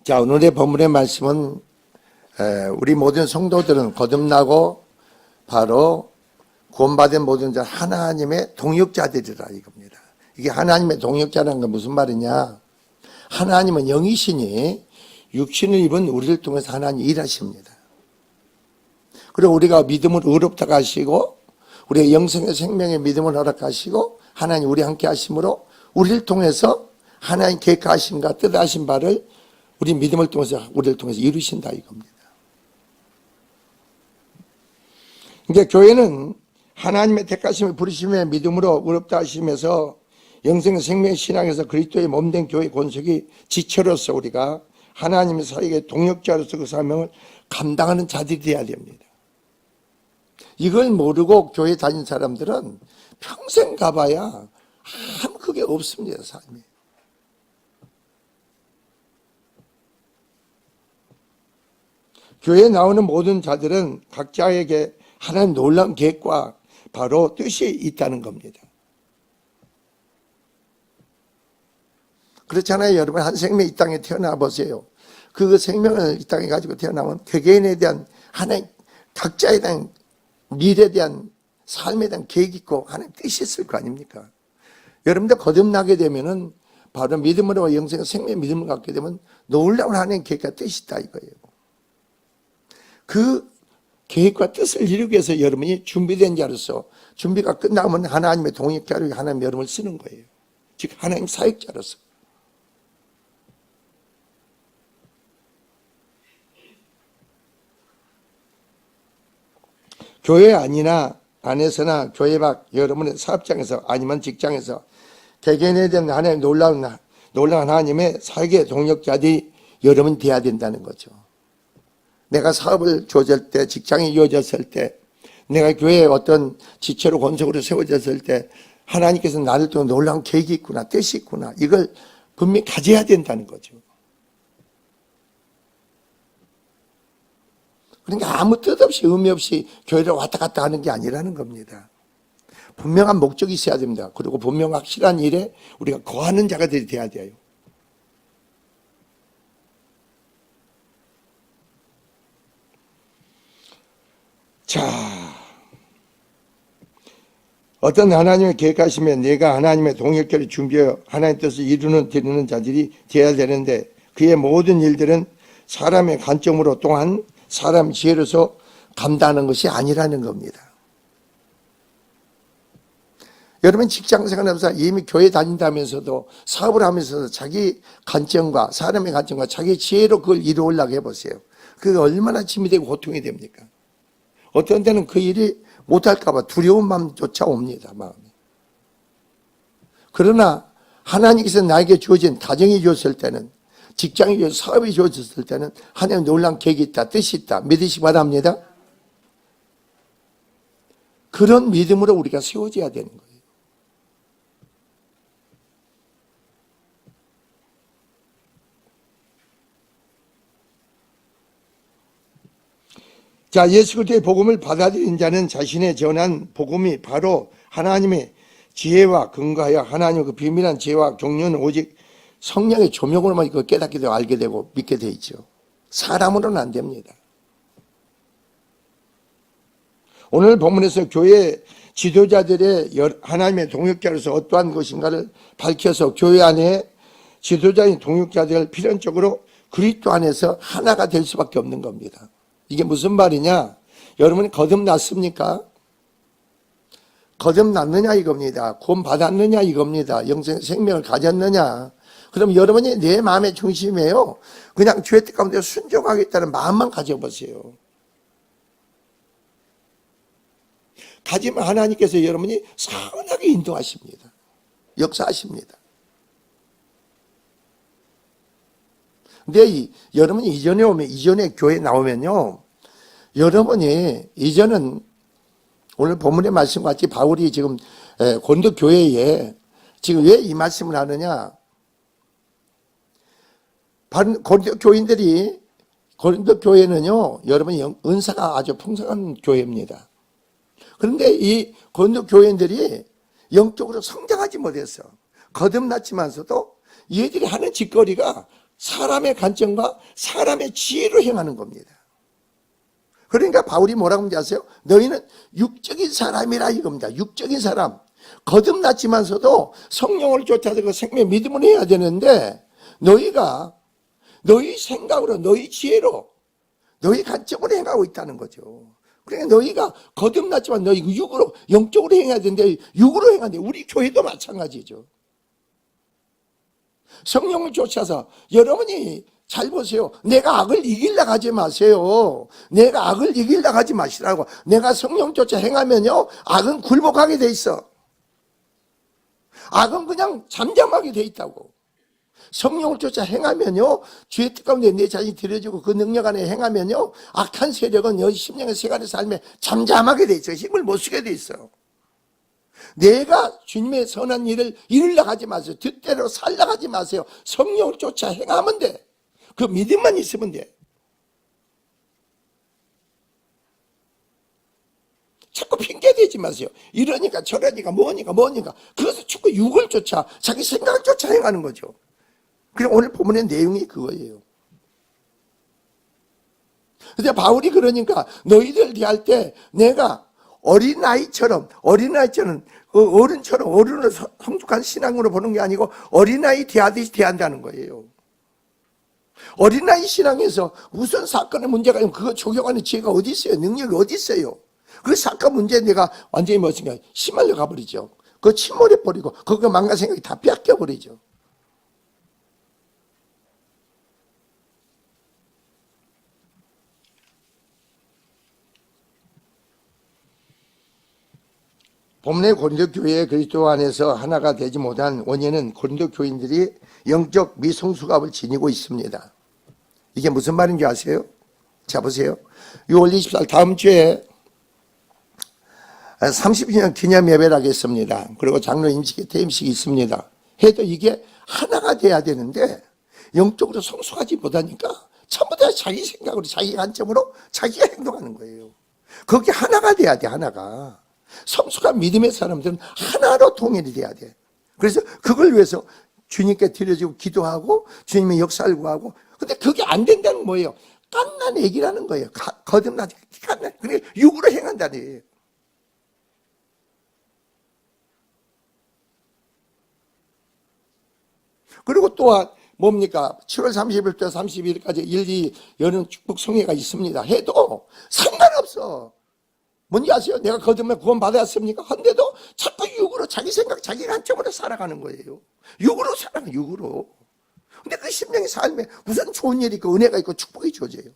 자, 오늘의 본문의 말씀은 우리 모든 성도들은 거듭나고 바로 구원받은 모든 자 하나님의 동역자들이라 이겁니다. 이게 하나님의 동역자라는 건 무슨 말이냐? 하나님은 영이시니 육신을 입은 우리를 통해서 하나님이 일하십니다. 그리고 우리가 믿음으로 의롭다고 하시고 우리의 영생의 생명의 믿음을 허락하시고 하나님 우리 함께 하심으로 우리를 통해서 하나님 계획하신가 뜻하신 바를 우리 믿음을 통해서 우리를 통해서 이루신다 이겁니다. 이제 교회는 하나님의 택하심을 부르심의 믿음으로 의롭다 하시면서 영생의 생명의 신앙에서 그리스도의 몸된 교회 권속이 지체로서 우리가 하나님의 사역의 동역자로서 그 사명을 감당하는 자들이 되어야 됩니다. 이걸 모르고 교회 다닌 사람들은 평생 가봐야 아무 그게 없습니다. 삶이. 교회에 나오는 모든 자들은 각자에게 하나님 놀라운 계획과 바로 뜻이 있다는 겁니다. 그렇잖아요. 여러분 한 생명 이 땅에 태어나 보세요. 그 생명을 이 땅에 가지고 태어나면 개개인에 대한 하나님 각자에 대한 미래에 대한 삶에 대한 계획이 있고 하나님 뜻이 있을 거 아닙니까? 여러분들 거듭나게 되면은 바로 믿음으로 영생의 생명의 믿음을 갖게 되면 놀라운 하나님 계획과 뜻이 있다 이거예요. 그 계획과 뜻을 이루기 위해서 여러분이 준비된 자로서 준비가 끝나면 하나님의 동역자로 하나님 여러분을 쓰는 거예요. 즉 하나님 사역자로서. 교회 안에서나 교회 밖 여러분의 사업장에서 아니면 직장에서 개개인에 대한 하나님 놀라운 하나님의 사역의 동역자들이 여러분이 돼야 된다는 거죠. 내가 사업을 주어질 때, 직장이 이어졌을 때, 내가 교회에 어떤 지체로 권속으로 세워졌을 때 하나님께서 나를 통해 놀라운 계획이 있구나, 뜻이 있구나, 이걸 분명히 가져야 된다는 거죠. 그러니까 아무 뜻 없이 의미 없이 교회를 왔다 갔다 하는 게 아니라는 겁니다. 분명한 목적이 있어야 됩니다. 그리고 분명 확실한 일에 우리가 거하는 자가들이 돼야 돼요. 자, 어떤 하나님의 계획하시면 내가 하나님의 동역자를 준비하여 하나님의 뜻을 이루는 자들이 되어야 되는데 그의 모든 일들은 사람의 관점으로 또한 사람 지혜로서 감당하는 것이 아니라는 겁니다. 여러분 직장생활하면서 이미 교회 다닌다면서도 사업을 하면서도 자기 관점과 사람의 관점과 자기 지혜로 그걸 이루려고 해보세요. 그게 얼마나 짐이 되고 고통이 됩니까? 어떤 때는 그 일이 못할까 봐 두려운 마음조차 옵니다. 마음에. 그러나 하나님께서 나에게 주어진 가정이 주었을 때는 직장이 주어진 사업이 주어졌을 때는 하나님 놀라운 계획이 있다. 뜻이 있다. 믿으시기 바랍니다. 그런 믿음으로 우리가 세워져야 되는 거예요. 자, 예수 그리스도의 복음을 받아들인 자는 자신의 전한 복음이 바로 하나님의 지혜와 근거하여 하나님의 그 비밀한 지혜와 경륜은 오직 성령의 조명으로만 이거 깨닫게 되고 알게 되고 믿게 돼 있죠. 사람으로는 안 됩니다. 오늘 본문에서 교회 지도자들의 하나님의 동역자로서 어떠한 것인가를 밝혀서 교회 안에 지도자인 동역자들을 필연적으로 그리스도 안에서 하나가 될 수밖에 없는 겁니다. 이게 무슨 말이냐? 여러분이 거듭났습니까? 거듭났느냐 이겁니다. 구원 받았느냐 이겁니다. 영생의 생명을 가졌느냐? 그럼 여러분이 내 마음의 중심이에요. 그냥 주의 뜻 가운데 순종하겠다는 마음만 가져보세요. 가지면 하나님께서 여러분이 선하게 인도하십니다. 역사하십니다. 근데 여러분이 이전에 교회에 나오면요. 여러분이 이전은 오늘 본문의 말씀과 같이 바울이 지금 고린도 교회에 지금 왜 이 말씀을 하느냐. 고린도 교인들이 고린도 교회는요. 여러분이 은사가 아주 풍성한 교회입니다. 그런데 이 고린도 교인들이 영적으로 성장하지 못했어. 거듭났지만서도 얘들이 하는 짓거리가 사람의 관점과 사람의 지혜로 행하는 겁니다. 그러니까 바울이 뭐라고 하는지 아세요? 너희는 육적인 사람이라 이겁니다. 육적인 사람. 거듭났지만서도 성령을 쫓아서 그 생명의 믿음을 해야 되는데 너희가 너희 생각으로 너희 지혜로 너희 관점으로 행하고 있다는 거죠. 그러니까 너희가 거듭났지만 너희 육으로 영적으로 행해야 되는데 육으로 행하는데 우리 교회도 마찬가지죠. 성령을 쫓아서 여러분이 잘 보세요. 내가 악을 이기려고 하지 마세요. 내가 악을 이기려고 하지 마시라고. 내가 성령 쫓아 행하면요 악은 굴복하게 돼 있어. 악은 그냥 잠잠하게 돼 있다고. 성령을 쫓아 행하면요 주의 뜻 가운데 내 자신이 들여지고 그 능력 안에 행하면요 악한 세력은 여기 심령의 세간의 삶에 잠잠하게 돼 있어요. 힘을 못 쓰게 돼 있어요. 내가 주님의 선한 일을 이루려고 하지 마세요. 뜻대로 살려고 하지 마세요. 성령을 쫓아 행하면 돼. 그 믿음만 있으면 돼. 자꾸 핑계대지 마세요. 이러니까 저러니까 뭐니까 그것을 자꾸 육을 쫓아 자기 생각을 쫓아 행하는 거죠. 그냥 오늘 본문의 내용이 그거예요. 근데 바울이 그러니까 너희들 대할 때 내가 어린아이처럼 어른으로 성숙한 신앙으로 보는 게 아니고 어린아이 대하듯이 대한다는 거예요. 어린아이 신앙에서 무슨 사건의 문제가 있으면 그거 적용하는 지혜가 어디 있어요? 능력이 어디 있어요? 그 사건 문제에 내가 완전히 무엇인가 심말려 가버리죠. 그거 침몰해 버리고 그거 망가 생각이 다 뺏겨 버리죠. 본문의 고린도 교회의 그리스도 안에서 하나가 되지 못한 원인은 고린도 교인들이 영적 미성숙함을 지니고 있습니다. 이게 무슨 말인지 아세요? 자 보세요. 6월 24일 다음 주에 30주년 기념 예배를 하겠습니다. 그리고 장로 임식회 퇴임식이 있습니다. 해도 이게 하나가 돼야 되는데 영적으로 성숙하지 못하니까 전부 다 자기 생각으로 자기 관점으로 자기가 행동하는 거예요. 그게 하나가 돼야 돼. 하나가. 성숙한 믿음의 사람들은 하나로 통일이 돼야 돼. 그래서 그걸 위해서 주님께 드려지고 기도하고 주님의 역사를 구하고. 근데 그게 안 된다는 뭐예요? 깐난 얘기라는 거예요. 거듭나지 깐난. 그게 육으로 행한다는 얘기예요. 그리고 또한 뭡니까? 7월 30일부터 31일까지 1, 2 여름 축복 성회가 있습니다. 해도 상관없어. 뭔지 아세요? 내가 거듭나 구원 받았습니까? 한데도 자꾸 육으로 자기 생각, 자기 관점으로 살아가는 거예요. 육으로 살아가, 육으로. 근데 그 심령의 삶에 무슨 좋은 일이 있고 은혜가 있고 축복이 주어져요.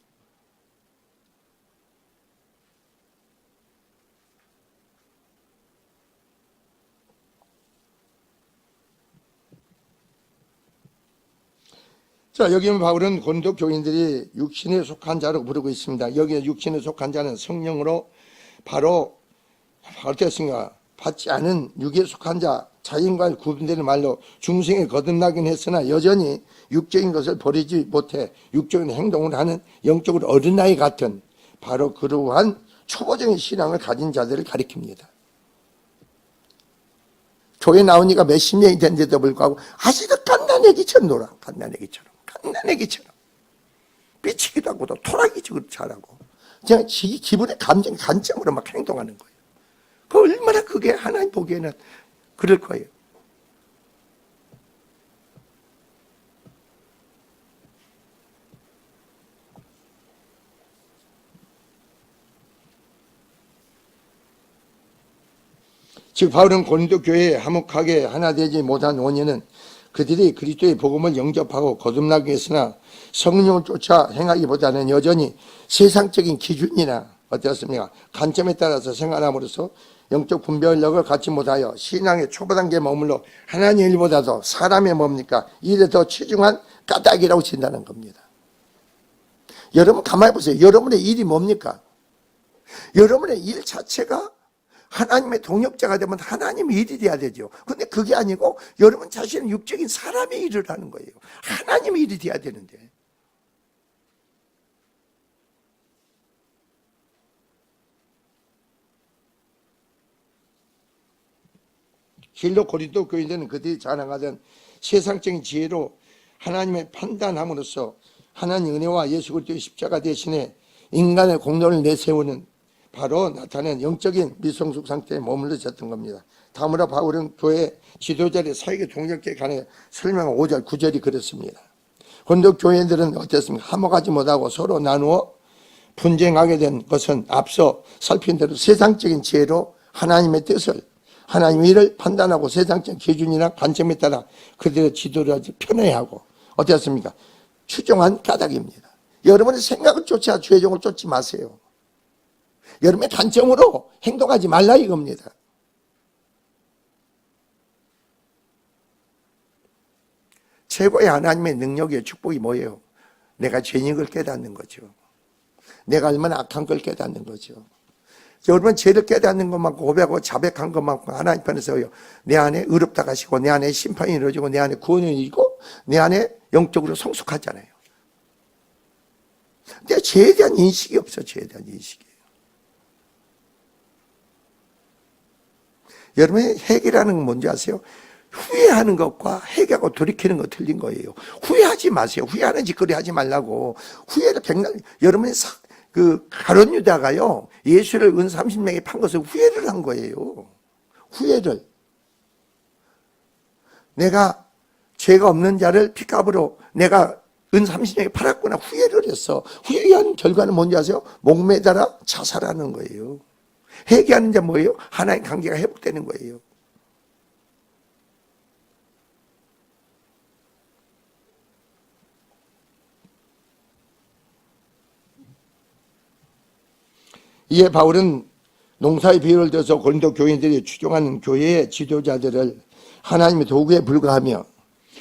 자, 여기 바울은 고린도 교인들이 육신에 속한 자로 부르고 있습니다. 여기에 육신에 속한 자는 성령으로 바로 어떻습니까? 받지 않은 육에 속한 자, 자인과 구분되는 말로 중생에 거듭나긴 했으나 여전히 육적인 것을 버리지 못해 육적인 행동을 하는 영적으로 어린아이 같은 바로 그러한 초보적인 신앙을 가진 자들을 가리킵니다. 교회 나오니까 몇십 년이 된데도 불구하고 아직도 갓난애기처럼 놀아. 갓난애기처럼 삐치기도 하고 또 토라기식으로 잘하고 그냥 자기 기분의 감정 관점으로 막 행동하는 거예요. 그 얼마나 그게 하나님 보기에는 그럴 거예요. 즉 바울은 고린도 교회에 화목하게 하나 되지 못한 원인은 그들이 그리스도의 복음을 영접하고 거듭나기 위해서나 성령을 쫓아 행하기보다는 여전히 세상적인 기준이나 어떻습니까? 관점에 따라서 생활함으로써 영적 분별력을 갖지 못하여 신앙의 초보 단계에 머물러 하나님 일보다도 사람의 뭡니까? 일에 더 치중한 까닭이라고 진다는 겁니다. 여러분 가만히 보세요. 여러분의 일이 뭡니까? 여러분의 일 자체가 하나님의 동역자가 되면 하나님의 일이 돼야 되죠. 근데 그게 아니고 여러분 자신은 육적인 사람의 일을 하는 거예요. 하나님의 일이 돼야 되는데. 실로 고린도 교인들은 그들이 자랑하던 세상적인 지혜로 하나님의 판단함으로써 하나님 은혜와 예수 그리스도의 십자가 대신에 인간의 공로를 내세우는 바로 나타낸 영적인 미성숙 상태에 머물러졌던 겁니다. 다음으로 바울은 교회 지도자의 사역의 동력에 관해 설명한 5절 9절이 그렇습니다. 고린도 교회들은 어땠습니까? 화목하지 못하고 서로 나누어 분쟁하게 된 것은 앞서 살핀 대로 세상적인 지혜로 하나님의 뜻을, 하나님의 일을 판단하고 세상적 기준이나 관점에 따라 그들의 지도를 편애하고 어땠습니까? 추종한 까닭입니다. 여러분의 생각을 쫓아 죄종을 쫓지 마세요. 여러분의 관점으로 행동하지 말라 이겁니다. 최고의 하나님의 능력의 축복이 뭐예요? 내가 죄인 걸 깨닫는 거죠. 내가 얼마나 악한 걸 깨닫는 거죠. 여러분 죄를 깨닫는 것만큼 고백하고 자백한 것만큼 하나님 편에서요, 내 안에 의롭다 가시고 내 안에 심판이 이루어지고 내 안에 구원이 이루어지고 내 안에 영적으로 성숙하잖아요. 근데 죄에 대한 인식이 없어. 죄에 대한 인식이. 여러분의 핵이라는 건 뭔지 아세요? 후회하는 것과 회개하고 돌이키는 거 틀린 거예요. 후회하지 마세요. 후회하는 짓거리 하지 말라고. 후회를 백날, 여러분의 가룟 유다가요, 예수를 은 30명에 판 것을 후회를 한 거예요. 후회를. 내가 죄가 없는 자를 핏값으로 내가 은 30명에 팔았구나. 후회를 했어. 후회한 결과는 뭔지 아세요? 목매달아 자살하는 거예요. 회개하는 자 뭐예요? 하나님 관계가 회복되는 거예요. 이에 바울은 농사의 비유를 들어서 고린도 교인들이 추종하는 교회의 지도자들을 하나님의 도구에 불과하며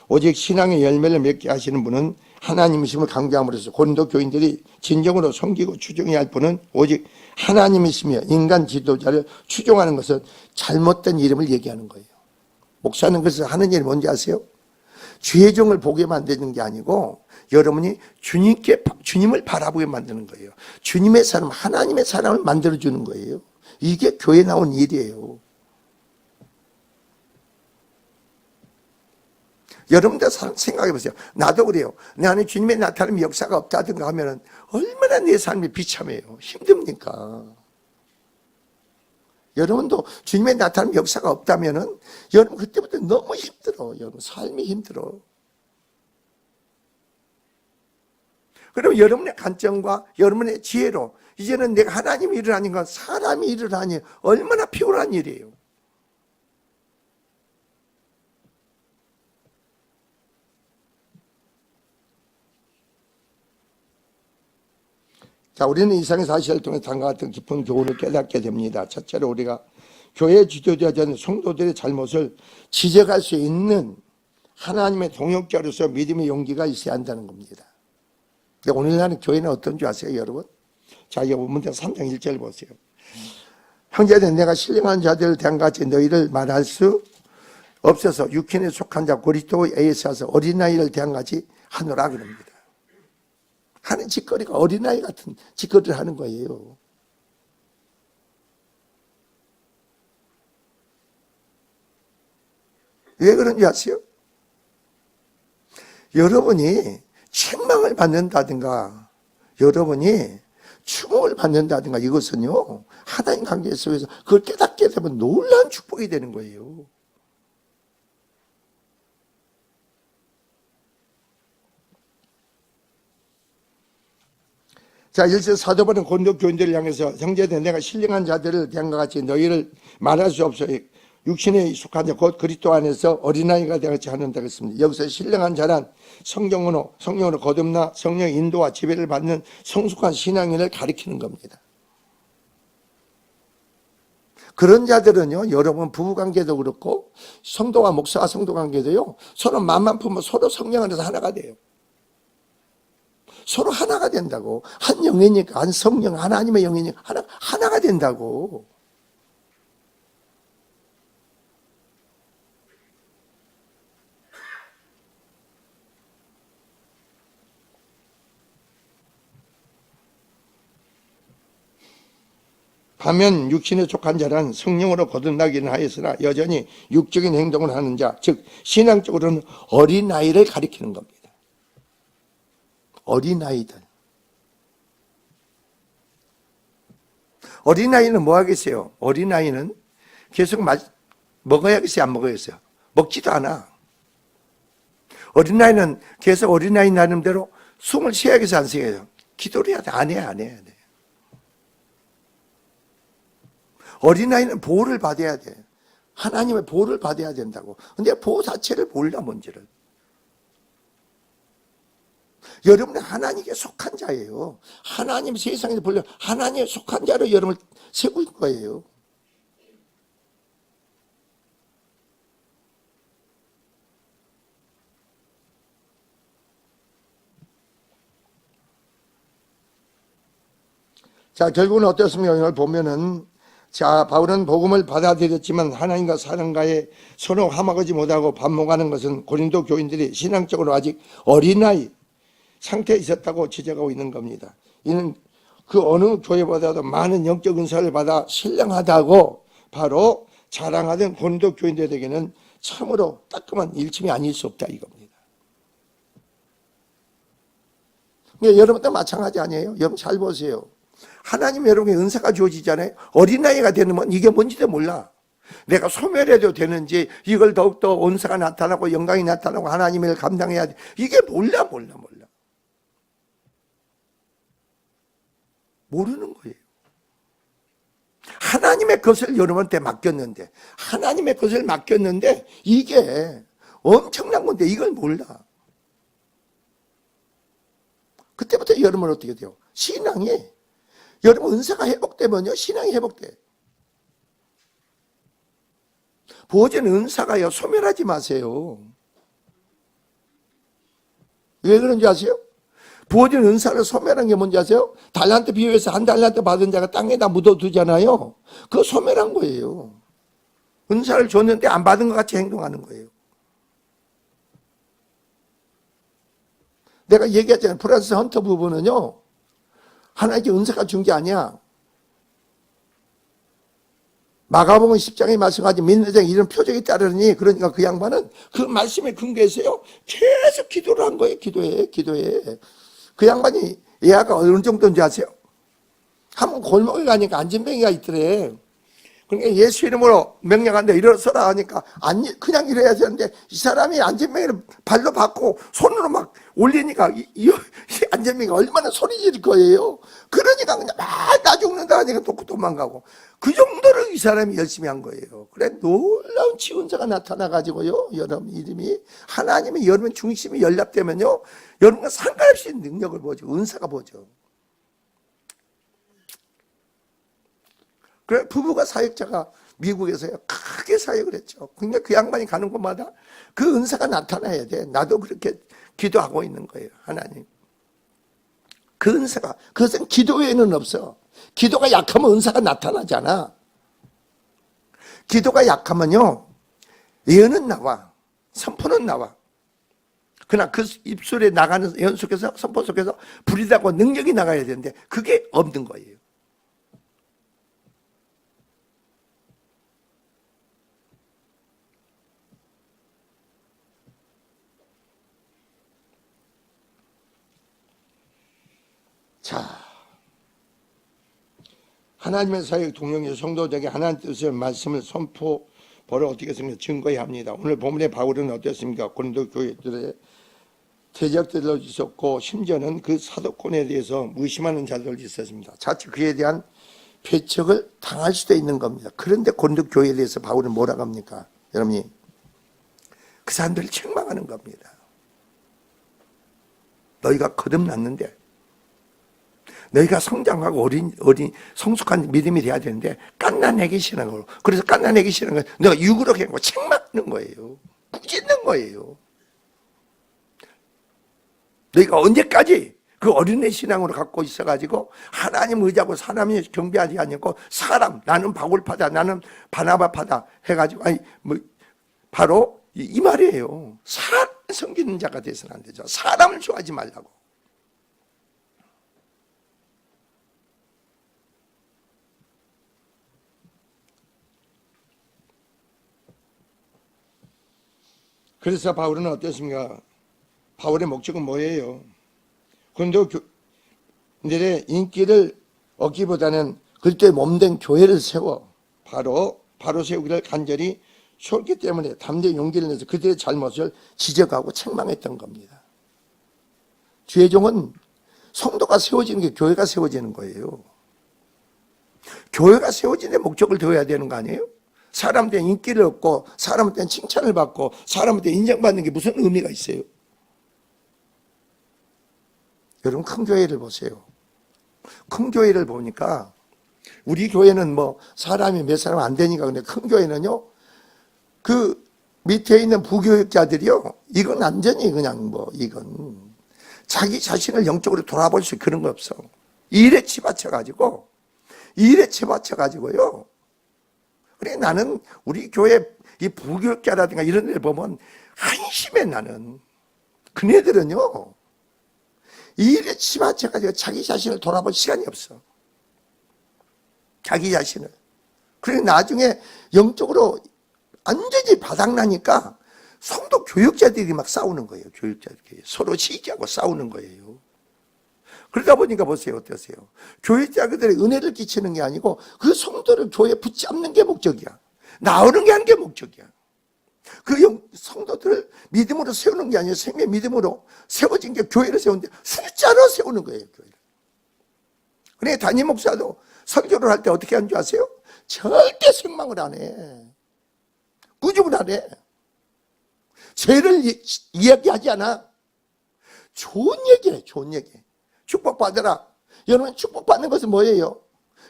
오직 신앙의 열매를 맺게 하시는 분은 하나님이심을 강조함으로써 고린도 교인들이 진정으로 섬기고 추종해야 할 분은 오직 하나님이시며 인간 지도자를 추종하는 것은 잘못된 이름을 얘기하는 거예요. 목사는 그래서 하는 일이 뭔지 아세요? 죄종을 보게 만드는 게 아니고 여러분이 주님을 바라보게 만드는 거예요. 주님의 사람, 하나님의 사람을 만들어주는 거예요. 이게 교회 나온 일이에요. 여러분들 생각해 보세요. 나도 그래요. 내 안에 주님의 나타나는 역사가 없다든가 하면 얼마나 내 삶이 비참해요. 힘듭니까? 여러분도 주님의 나타나는 역사가 없다면 여러분 그때부터 너무 힘들어. 여러분 삶이 힘들어. 그럼 여러분의 관점과 여러분의 지혜로 이제는 내가 하나님의 일을 하니까 사람이 일을 하니 얼마나 피곤한 일이에요. 자, 우리는 이상의 사실을 통해 다음과 같은 깊은 교훈을 깨닫게 됩니다. 첫째로 우리가 교회 지도자들은 성도들의 잘못을 지적할 수 있는 하나님의 동역자로서 믿음의 용기가 있어야 한다는 겁니다. 근데 오늘날 교회는 어떤 줄 아세요, 여러분? 자, 이 본문대 3장 1절 보세요. 형제들, 내가 신령한 자들을 대한 같이 너희를 말할 수 없어서 육신에 속한 자 그리스도의 에이스와서 어린아이를 대한 같이 하노라 그럽니다. 하는 짓거리가 어린아이 같은 짓거리를 하는 거예요. 왜 그런지 아세요? 여러분이 책망을 받는다든가 여러분이 추모를 받는다든가 이것은요, 하나님 관계 속에서 그걸 깨닫게 되면 놀라운 축복이 되는 거예요. 자, 1절 사도 바울은 고린도 교인들을 향해서 형제들, 내가 신령한 자들을 대한과 같이 너희를 말할 수 없어 육신에 익숙한 자 곧 그리스도 안에서 어린아이가 되같이 하는다 그랬습니다. 여기서 신령한 자란 성령으로 거듭나 성령의 인도와 지배를 받는 성숙한 신앙인을 가리키는 겁니다. 그런 자들은요, 여러분 부부관계도 그렇고 성도와 목사와 성도 관계도요, 서로 마음만 품으면 서로 성령 안에서 하나가 돼요. 서로 하나가 된다고. 한 영이니까, 한 성령, 하나님의 영이니까 하나가 된다고. 반면 육신에 속한 자란 성령으로 거듭나기는 하였으나 여전히 육적인 행동을 하는 자, 즉 신앙적으로는 어린아이를 가리키는 겁니다. 어린아이들. 어린아이는 뭐 하겠어요? 어린아이는 계속 먹어야겠어요? 안 먹어야겠어요? 먹지도 않아. 어린아이는 계속 어린아이 나름대로 숨을 쉬어야겠어요? 안 쉬어야겠어요? 기도를 해야 돼? 안 해야 돼. 어린아이는 보호를 받아야 돼. 하나님의 보호를 받아야 된다고. 근데 보호 자체를 몰라, 뭔지를. 여러분은 하나님께 속한 자예요. 하나님 세상에 불려 하나님에 속한 자로 여러분을 세울 거예요. 자, 결국은 어떻습니까? 오늘 보면은, 자, 바울은 복음을 받아들였지만 하나님과 사람과의 서로 화목하지 못하고 반목하는 것은 고린도 교인들이 신앙적으로 아직 어린아이 상태에 있었다고 지적하고 있는 겁니다. 이는 그 어느 교회보다도 많은 영적 은사를 받아 신령하다고 바로 자랑하던 고린도 교인들에게는 참으로 따끔한 일침이 아닐 수 없다 이겁니다. 그러니까 여러분도 마찬가지 아니에요? 여러분 잘 보세요. 하나님 여러분의 은사가 주어지잖아요. 어린아이가 되면 이게 뭔지도 몰라. 내가 소멸해도 되는지, 이걸 더욱더 은사가 나타나고 영광이 나타나고 하나님을 감당해야 돼. 이게 몰라. 모르는 거예요. 하나님의 것을 여러분한테 맡겼는데, 이게 엄청난 건데 이걸 몰라. 그때부터 여러분 어떻게 돼요? 신앙이, 여러분 은사가 회복되면요, 신앙이 회복돼. 부어진 은사가요, 소멸하지 마세요. 왜 그런지 아세요? 부어진 은사를 소멸한 게 뭔지 아세요? 달란트 비유에서 한 달란트 받은 자가 땅에다 묻어두잖아요. 그거 소멸한 거예요. 은사를 줬는데 안 받은 것 같이 행동하는 거예요. 내가 얘기했잖아요. 프란스 헌터 부부는요, 하나님께 은사가 준 게 아니야. 마가복음 10장에 말씀하지 믿는 자 이런 표적이 따르니, 그러니까 그 양반은 그 말씀에 근거해서요 계속 기도를 한 거예요. 기도해. 그 양반이 예화가 어느 정도인지 아세요? 한번 골목에 가니까 안진뱅이가 있더래. 그러니까 예수 이름으로 명령한다, 일어서라 하니까 그냥 일어야 되는데, 이 사람이 안진뱅이를 발로 받고 손으로 막 올리니까 이 안진뱅이가 얼마나 소리 지를 거예요. 그러니까 그냥 막 나 죽는다 하니까 또 도망가고. 그 정도로 이 사람이 열심히 한 거예요. 그래, 놀라운 치유자가 나타나가지고요, 여러분 이름이 하나님의 여러분 중심이 연락되면요, 여러분과 상관없이 능력을 보죠. 은사가 보죠. 그래, 부부가 사역자가 미국에서요 크게 사역을 했죠. 근데 그 양반이 가는 곳마다 그 은사가 나타나야 돼. 나도 그렇게 기도하고 있는 거예요. 하나님, 그 은사가, 그것은 기도 외에는 없어. 기도가 약하면 은사가 나타나잖아. 기도가 약하면요, 예언은 나와, 선포는 나와. 그러나 그 입술에 나가는 예언 속에서, 선포 속에서 불이 나고 능력이 나가야 되는데 그게 없는 거예요. 자, 하나님의 사역 동력의 성도들에게 하나님 뜻의 말씀을 선포를 어떻게 했습니까? 증거해야 합니다. 오늘 본문의 바울은 어땠습니까? 고린도 교회들의 대적들도 있었고, 심지어는 그 사도권에 대해서 무심하는 자들도 있었습니다. 자칫 그에 대한 배척을 당할 수도 있는 겁니다. 그런데 고린도 교회에 대해서 바울은 뭐라고 합니까? 여러분이 그 사람들을 책망하는 겁니다. 너희가 거듭났는데, 너희가 성장하고 어린 성숙한 믿음이 돼야 되는데 깐난애기 신앙으로, 그래서 깐난애기 신앙을 너가 육으로 해고 책망하는 거예요. 꾸짖는 거예요. 너희가 언제까지 그 어린애 신앙으로 갖고 있어가지고 하나님 의지하고 사람이 경배하지 않고, 사람, 나는 바울파다, 나는 바나바파다 해가지고, 아니 뭐 바로 이 말이에요. 사람 섬기는 자가 돼서는 안 되죠. 사람을 좋아하지 말라고. 그래서 바울은 어땠습니까? 바울의 목적은 뭐예요? 그런데 교인들의 인기를 얻기보다는 그때 몸된 교회를 세워 바로 세우기를 간절히 소했기 때문에 담대히 용기를 내서 그들의 잘못을 지적하고 책망했던 겁니다. 최종은 성도가 세워지는 게 교회가 세워지는 거예요. 교회가 세워지는 목적을 두어야 되는 거 아니에요? 사람한테 인기를 얻고 사람한테 칭찬을 받고 사람한테 인정받는 게 무슨 의미가 있어요? 여러분 큰 교회를 보세요. 큰 교회를 보니까 우리 교회는 뭐 사람이 몇 사람 안 되니까 근데 큰 교회는요 그 밑에 있는 부교육자들이요 이건 완전히 그냥 뭐 이건 자기 자신을 영적으로 돌아볼 수 그런 거 없어. 일에 치받쳐가지고요. 그래 나는 우리 교회 이 부교육자라든가 이런 데 보면 한심해 나는. 그네들은요 일에 치받쳐가지고 자기 자신을 돌아볼 시간이 없어. 자기 자신을. 그래 나중에 영적으로 완전히 바닥나니까 성도 교육자들이 막 싸우는 거예요. 교육자들끼리 서로 시기하고 싸우는 거예요. 그러다 보니까 보세요. 어떠세요? 교육자들의 은혜를 끼치는 게 아니고 그 성도를 교회에 붙잡는 게 목적이야. 나오는 게 하는 게 목적이야. 그 성도들을 믿음으로 세우는 게 아니라 생명의 믿음으로 세워진 게 교회를 세우는데 숫자로 세우는 거예요. 교회를. 그래 담임 목사도 설교를 할 때 어떻게 하는 줄 아세요? 절대 책망을 안 해. 꾸중을 안 해. 죄를 이야기하지 않아. 좋은 얘기해. 좋은 얘기. 축복받아라. 여러분 축복받는 것은 뭐예요?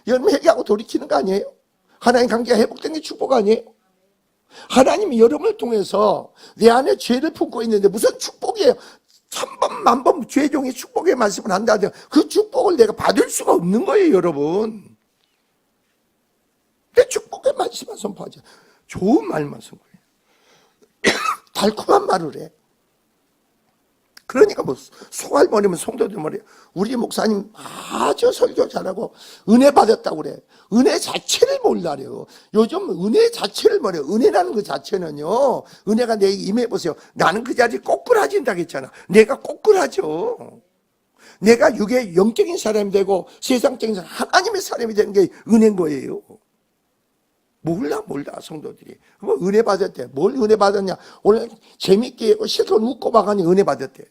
여러분 회개하고 돌이키는 거 아니에요? 하나님 관계가 회복된 게 축복 아니에요? 하나님이 여러분을 통해서 내 안에 죄를 품고 있는데 무슨 축복이에요? 천번 만번 죄종의 축복의 말씀을 한다면 그 축복을 내가 받을 수가 없는 거예요. 여러분 내 축복의 말씀만 선포하자. 좋은 말만 선포해. 달콤한 말을 해. 그러니까 뭐 소할머니면 성도들 말이에요. 우리 목사님 아주 설교 잘하고 은혜 받았다고 그래. 은혜 자체를 몰라요. 요즘 은혜 자체를 뭐래요. 은혜라는 그 자체는요. 은혜가 내게 임해보세요. 나는 그 자리에 꼬꾸라진다고 했잖아. 내가 꼬꾸라져. 내가 육의 영적인 사람이 되고 세상적인 사람, 하나님의 사람이 되는 게 은혜인 거예요. 몰라 성도들이. 뭐 은혜 받았대. 뭘 은혜 받았냐. 오늘 재밌게 하고 실컷 웃고 막하니 은혜 받았대.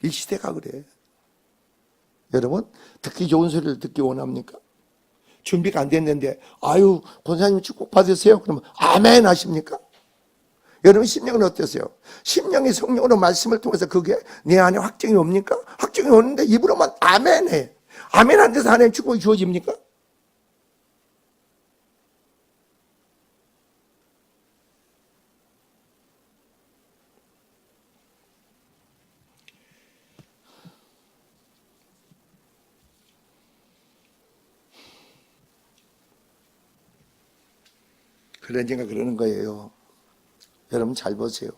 이 시대가 그래. 여러분 듣기 좋은 소리를 듣기 원합니까? 준비가 안 됐는데 아유 권사님 축복 받으세요. 그러면 아멘 하십니까? 여러분 심령은 어떠세요? 심령이 성령으로 말씀을 통해서 그게 내 안에 확증이 옵니까? 확증이 오는데 입으로만 아멘 해. 아멘 안 돼서 하나님 축복이 주어집니까? 그러니까 그러는 거예요. 여러분 잘 보세요.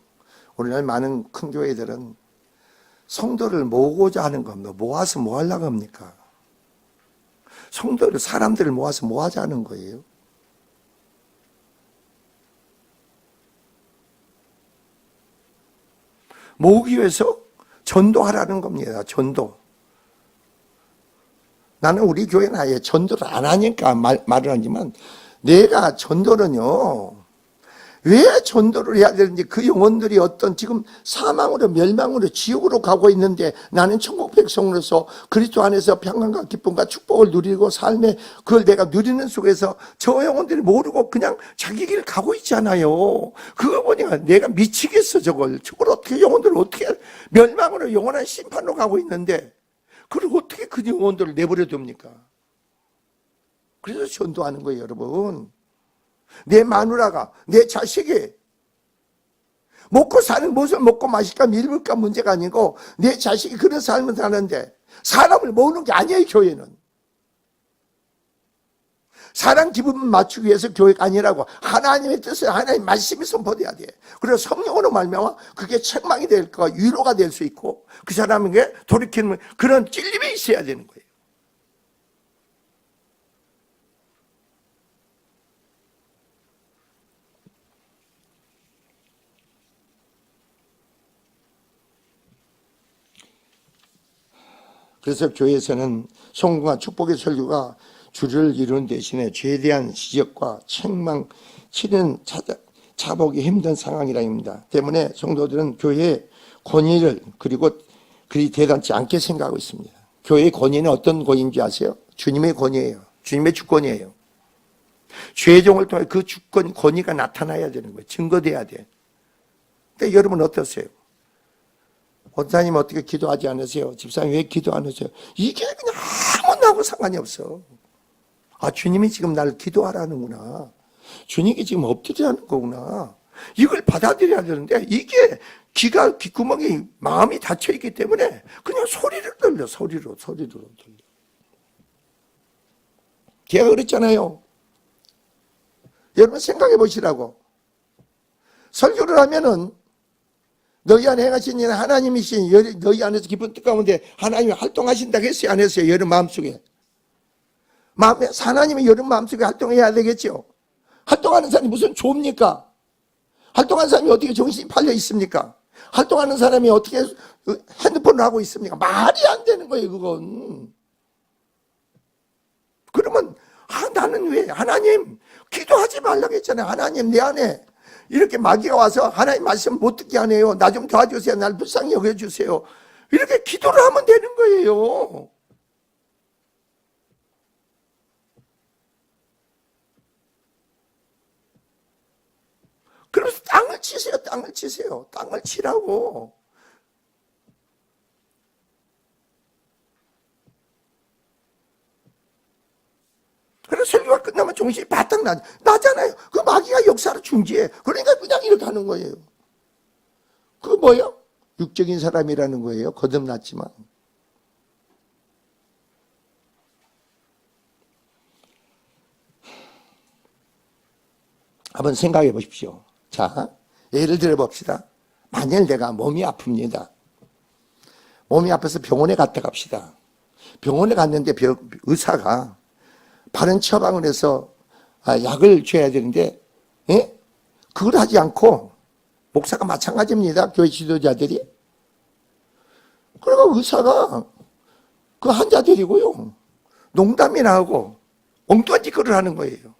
오늘날 많은 큰 교회들은 성도를 모으고자 하는 겁니다. 모아서 뭐 하려고 합니까? 성도를 사람들을 모아서 뭐 하자는 거예요. 모으기 위해서 전도하라는 겁니다. 전도. 나는 우리 교회는 아예 전도를 안 하니까 말을 하지만 내가 전도는요. 왜 전도를 해야 되는지 그 영혼들이 어떤 지금 사망으로 멸망으로 지옥으로 가고 있는데 나는 천국 백성으로서 그리스도 안에서 평안과 기쁨과 축복을 누리고 삶에 그걸 내가 누리는 속에서 저 영혼들이 모르고 그냥 자기 길 가고 있잖아요. 그거 보니까 내가 미치겠어. 저걸 어떻게 영혼들을 어떻게 멸망으로 영원한 심판으로 가고 있는데 그걸 어떻게 그 영혼들을 내버려 둡니까? 그래서 전도하는 거예요. 여러분 내 마누라가 내 자식이 먹고 사는 무엇을 먹고 마실까 밀을까 문제가 아니고 내 자식이 그런 삶을 사는데 사람을 모으는 게 아니에요. 교회는 사람 기분 맞추기 위해서 교회가 아니라고 하나님의 뜻을 하나님 말씀이 선포돼야 돼. 그래서 성령으로 말미암아 그게 책망이 될까 위로가 될 수 있고 그 사람에게 돌이키는 그런 찔림이 있어야 되는 거예요. 그래서 교회에서는 성공과 축복의 설교가 주를 이루는 대신에 죄에 대한 지적과 책망, 치는 자복이 힘든 상황이라입니다. 때문에 성도들은 교회의 권위를 그리고 그리 대단치 않게 생각하고 있습니다. 교회의 권위는 어떤 권위인지 아세요? 주님의 권위예요. 주님의 주권이에요. 죄종을 통해 그 주권, 권위가 나타나야 되는 거예요. 증거돼야 돼. 근데 여러분 어떠세요? 원사님 어떻게 기도하지 않으세요? 집사님 왜 기도 안 하세요? 이게 그냥 아무 나하고 상관이 없어. 아, 주님이 지금 날 기도하라는구나. 주님이 지금 엎드리라는 거구나. 이걸 받아들여야 되는데 이게 귓구멍이 마음이 닫혀있기 때문에 그냥 소리를 들려. 소리로 들려. 제가 그랬잖아요. 여러분 생각해 보시라고. 설교를 하면은 너희 안에 행하신 일은 하나님이신 너희 안에서 깊은 뜻 가운데 하나님이 활동하신다고 했어요? 안 했어요? 여러분 마음속에. 하나님이 여러분 마음속에 활동해야 되겠죠? 활동하는 사람이 무슨 좋습니까? 활동하는 사람이 어떻게 정신이 팔려 있습니까? 활동하는 사람이 어떻게 핸드폰을 하고 있습니까? 말이 안 되는 거예요, 그건. 그러면 나는 왜 하나님 기도하지 말라고 했잖아요. 하나님 내 안에 이렇게 마귀가 와서 하나님 말씀 못 듣게 하네요. 나 좀 도와주세요. 날 불쌍히 여겨주세요. 이렇게 기도를 하면 되는 거예요. 그래서 땅을 치세요. 땅을 치세요. 땅을 치라고. 그래서 설교가 끝나면 정신이 바짝 나잖아요. 그 마귀가 역사를 중지해. 그러니까 그냥 이렇게 하는 거예요. 그거 뭐예요? 육적인 사람이라는 거예요. 거듭났지만. 한번 생각해 보십시오. 자, 예를 들어 봅시다. 만일 내가 몸이 아픕니다. 몸이 아파서 병원에 갔다 갑시다. 병원에 갔는데 의사가 바른 처방을 해서 약을 줘야 되는데 그걸 하지 않고 목사가 마찬가지입니다. 교회 지도자들이. 그리고 의사가 그 환자들이고요. 농담이나 하고 엉뚱한 짓거리를 하는 거예요.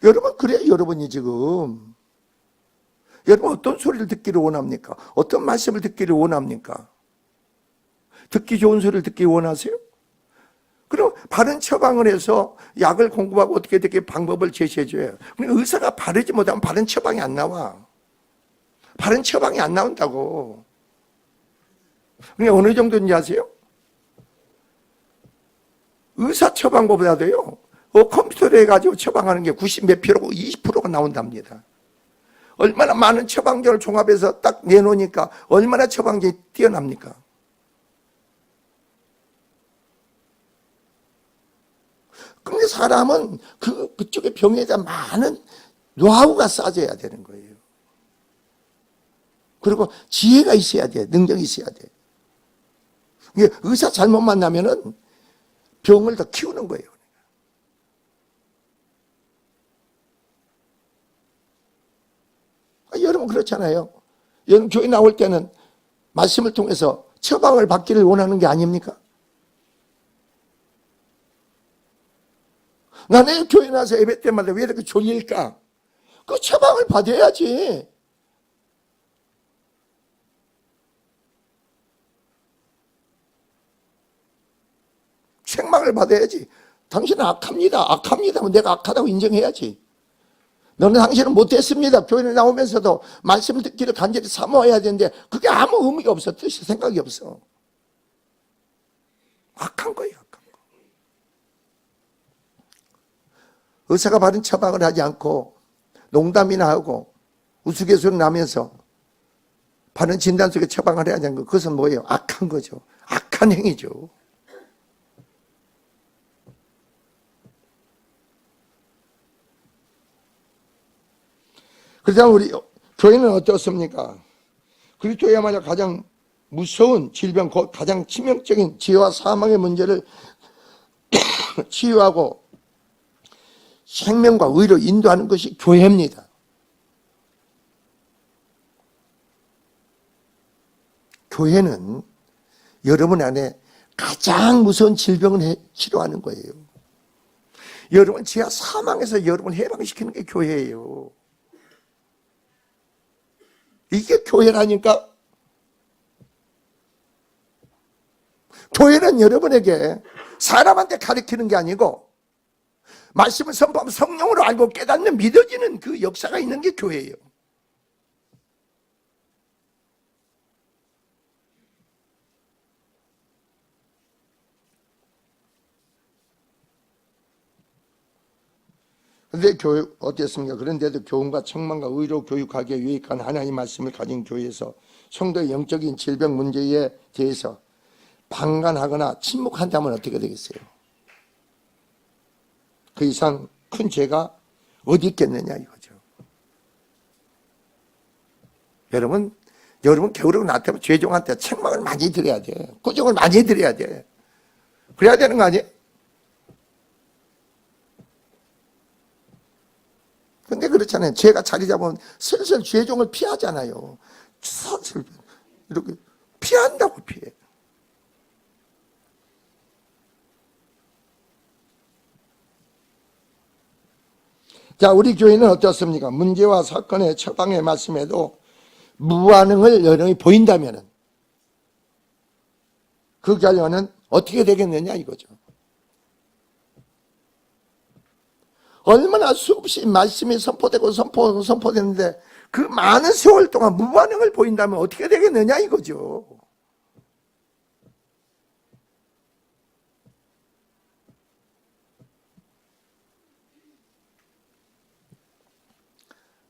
여러분 그래요. 여러분이 지금. 여러분 어떤 소리를 듣기를 원합니까? 어떤 말씀을 듣기를 원합니까? 듣기 좋은 소리를 듣기 원하세요? 그럼 바른 처방을 해서 약을 공급하고 어떻게 방법을 제시해줘요. 의사가 바르지 못하면 바른 처방이 안 나와. 바른 처방이 안 나온다고. 그러니까 어느 정도인지 아세요? 의사 처방보다도요. 컴퓨터로 해가지고 처방하는 게 90 몇 프로고 20%가 나온답니다. 얼마나 많은 처방전을 종합해서 딱 내놓으니까 얼마나 처방전이 뛰어납니까? 근데 사람은 그쪽의 병에 대한 많은 노하우가 쌓여야 되는 거예요. 그리고 지혜가 있어야 돼. 능력이 있어야 돼. 의사 잘못 만나면은 병을 더 키우는 거예요. 여러분 그렇잖아요. 여러분 교회 나올 때는 말씀을 통해서 처방을 받기를 원하는 게 아닙니까? 나는 교회 나서 예배 때마다 왜 이렇게 졸릴까? 그 처방을 받아야지. 책망을 받아야지. 당신은 악합니다. 악합니다. 내가 악하다고 인정해야지. 너는 당신은 못했습니다. 교회에 나오면서도 말씀을 듣기를 간절히 사모해야 되는데 그게 아무 의미가 없어. 뜻이 생각이 없어. 악한 거예요. 악한 거. 의사가 바른 처방을 하지 않고 농담이나 하고 우스갯소리 나면서 바른 진단 속에 처방을 해야 하는 거. 그것은 뭐예요? 악한 거죠. 악한 행위죠. 그래서 우리 교회는 어떻습니까? 그리스도야말로 가장 무서운 질병, 가장 치명적인 죄와 사망의 문제를 치유하고 생명과 의로 인도하는 것이 교회입니다. 교회는 여러분 안에 가장 무서운 질병을 치료하는 거예요. 여러분 지하 사망에서 여러분 해방시키는 게 교회예요. 이게 교회라니까. 교회는 여러분에게 사람한테 가르치는 게 아니고 말씀을 선포하면 성령으로 알고 깨닫는 믿어지는 그 역사가 있는 게 교회예요. 그런데 교육 어땠습니까? 그런데도 교훈과 청만과 의로 교육하기에 유익한 하나님의 말씀을 가진 교회에서 성도의 영적인 질병 문제에 대해서 방관하거나 침묵한다면 어떻게 되겠어요? 그 이상 큰 죄가 어디 있겠느냐 이거죠. 여러분 게으르고 나태하면 죄종한테 책망을 많이 드려야 돼. 꾸중을 많이 드려야 돼. 그래야 되는 거 아니에요? 근데 그렇잖아요. 죄가 자리 잡으면 슬슬 죄종을 피하잖아요. 슬슬 이렇게 피한다고 피해. 자, 우리 교회는 어떻습니까? 문제와 사건의 처방의 말씀에도 무반응을 여러분이 보인다면 그 결과는 어떻게 되겠느냐 이거죠. 얼마나 수없이 말씀이 선포되고 선포되는데 그 많은 세월 동안 무반응을 보인다면 어떻게 되겠느냐 이거죠.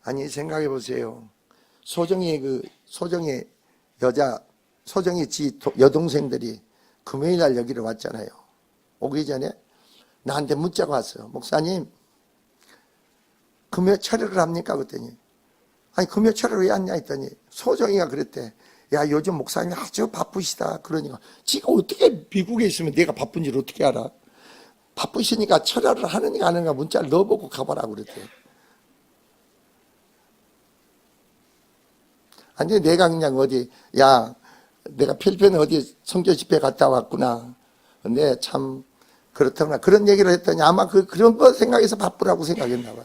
아니 생각해 보세요. 소정의 지 여동생들이 금요일 날 여기로 왔잖아요. 오기 전에 나한테 문자가 왔어요. 목사님 금요 철회를 합니까? 그랬더니 아니 금요 철회를 왜 하냐 했더니 소정이가 그랬대. 야 요즘 목사님이 아주 바쁘시다. 그러니까 지가 어떻게 미국에 있으면 내가 바쁜 줄 어떻게 알아? 바쁘시니까 철회를 하느냐 안 하느냐 문자를 넣어보고 가보라고 그랬대. 아니 내가 그냥 내가 필리핀 어디 선교 집회 갔다 왔구나. 근데 참 그렇더구나. 그런 얘기를 했더니 아마 그런 거 생각해서 바쁘라고 생각했나 봐.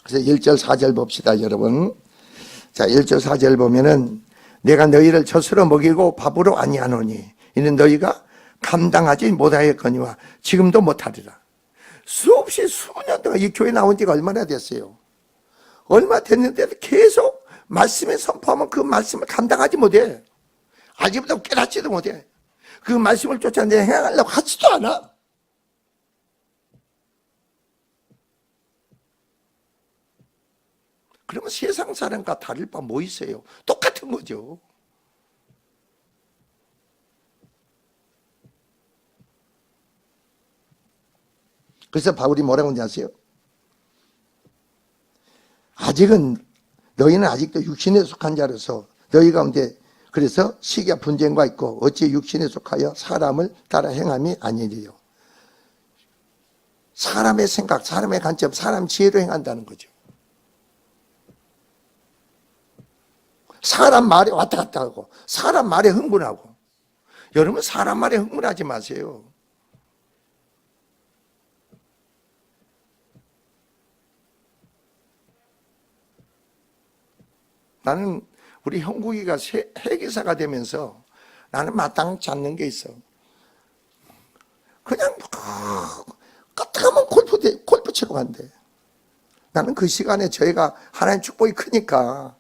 그래서 1절 4절 봅시다 여러분. 자 1절 4절 보면은 내가 너희를 젖으로 먹이고 밥으로 아니하노니 이는 너희가 감당하지 못하였거니와 지금도 못하리라. 수없이 수년 동안 이 교회 나온 지가 얼마나 됐어요? 얼마 됐는데도 계속 말씀에 선포하면 그 말씀을 감당하지 못해. 알지도 못하고 깨닫지도 못해. 그 말씀을 쫓아 내 행하려고 하지도 않아. 그러면 세상 사람과 다를 바 뭐 있어요? 똑같은 거죠. 그래서 바울이 뭐라고 하는지 아세요? 너희는 아직도 육신에 속한 자로서 너희 가운데 그래서 시기와 분쟁과 있고 어찌 육신에 속하여 사람을 따라 행함이 아니리요. 사람의 생각, 사람의 관점, 사람 지혜로 행한다는 거죠. 사람 말에 왔다 갔다 하고 사람 말에 흥분하고. 여러분 사람 말에 흥분하지 마세요. 나는 우리 형국이가 회계사가 되면서 나는 마땅치 않는 게 있어. 그냥 까딱하면 골프 치러 간대. 나는 그 시간에 저희가 하나님 축복이 크니까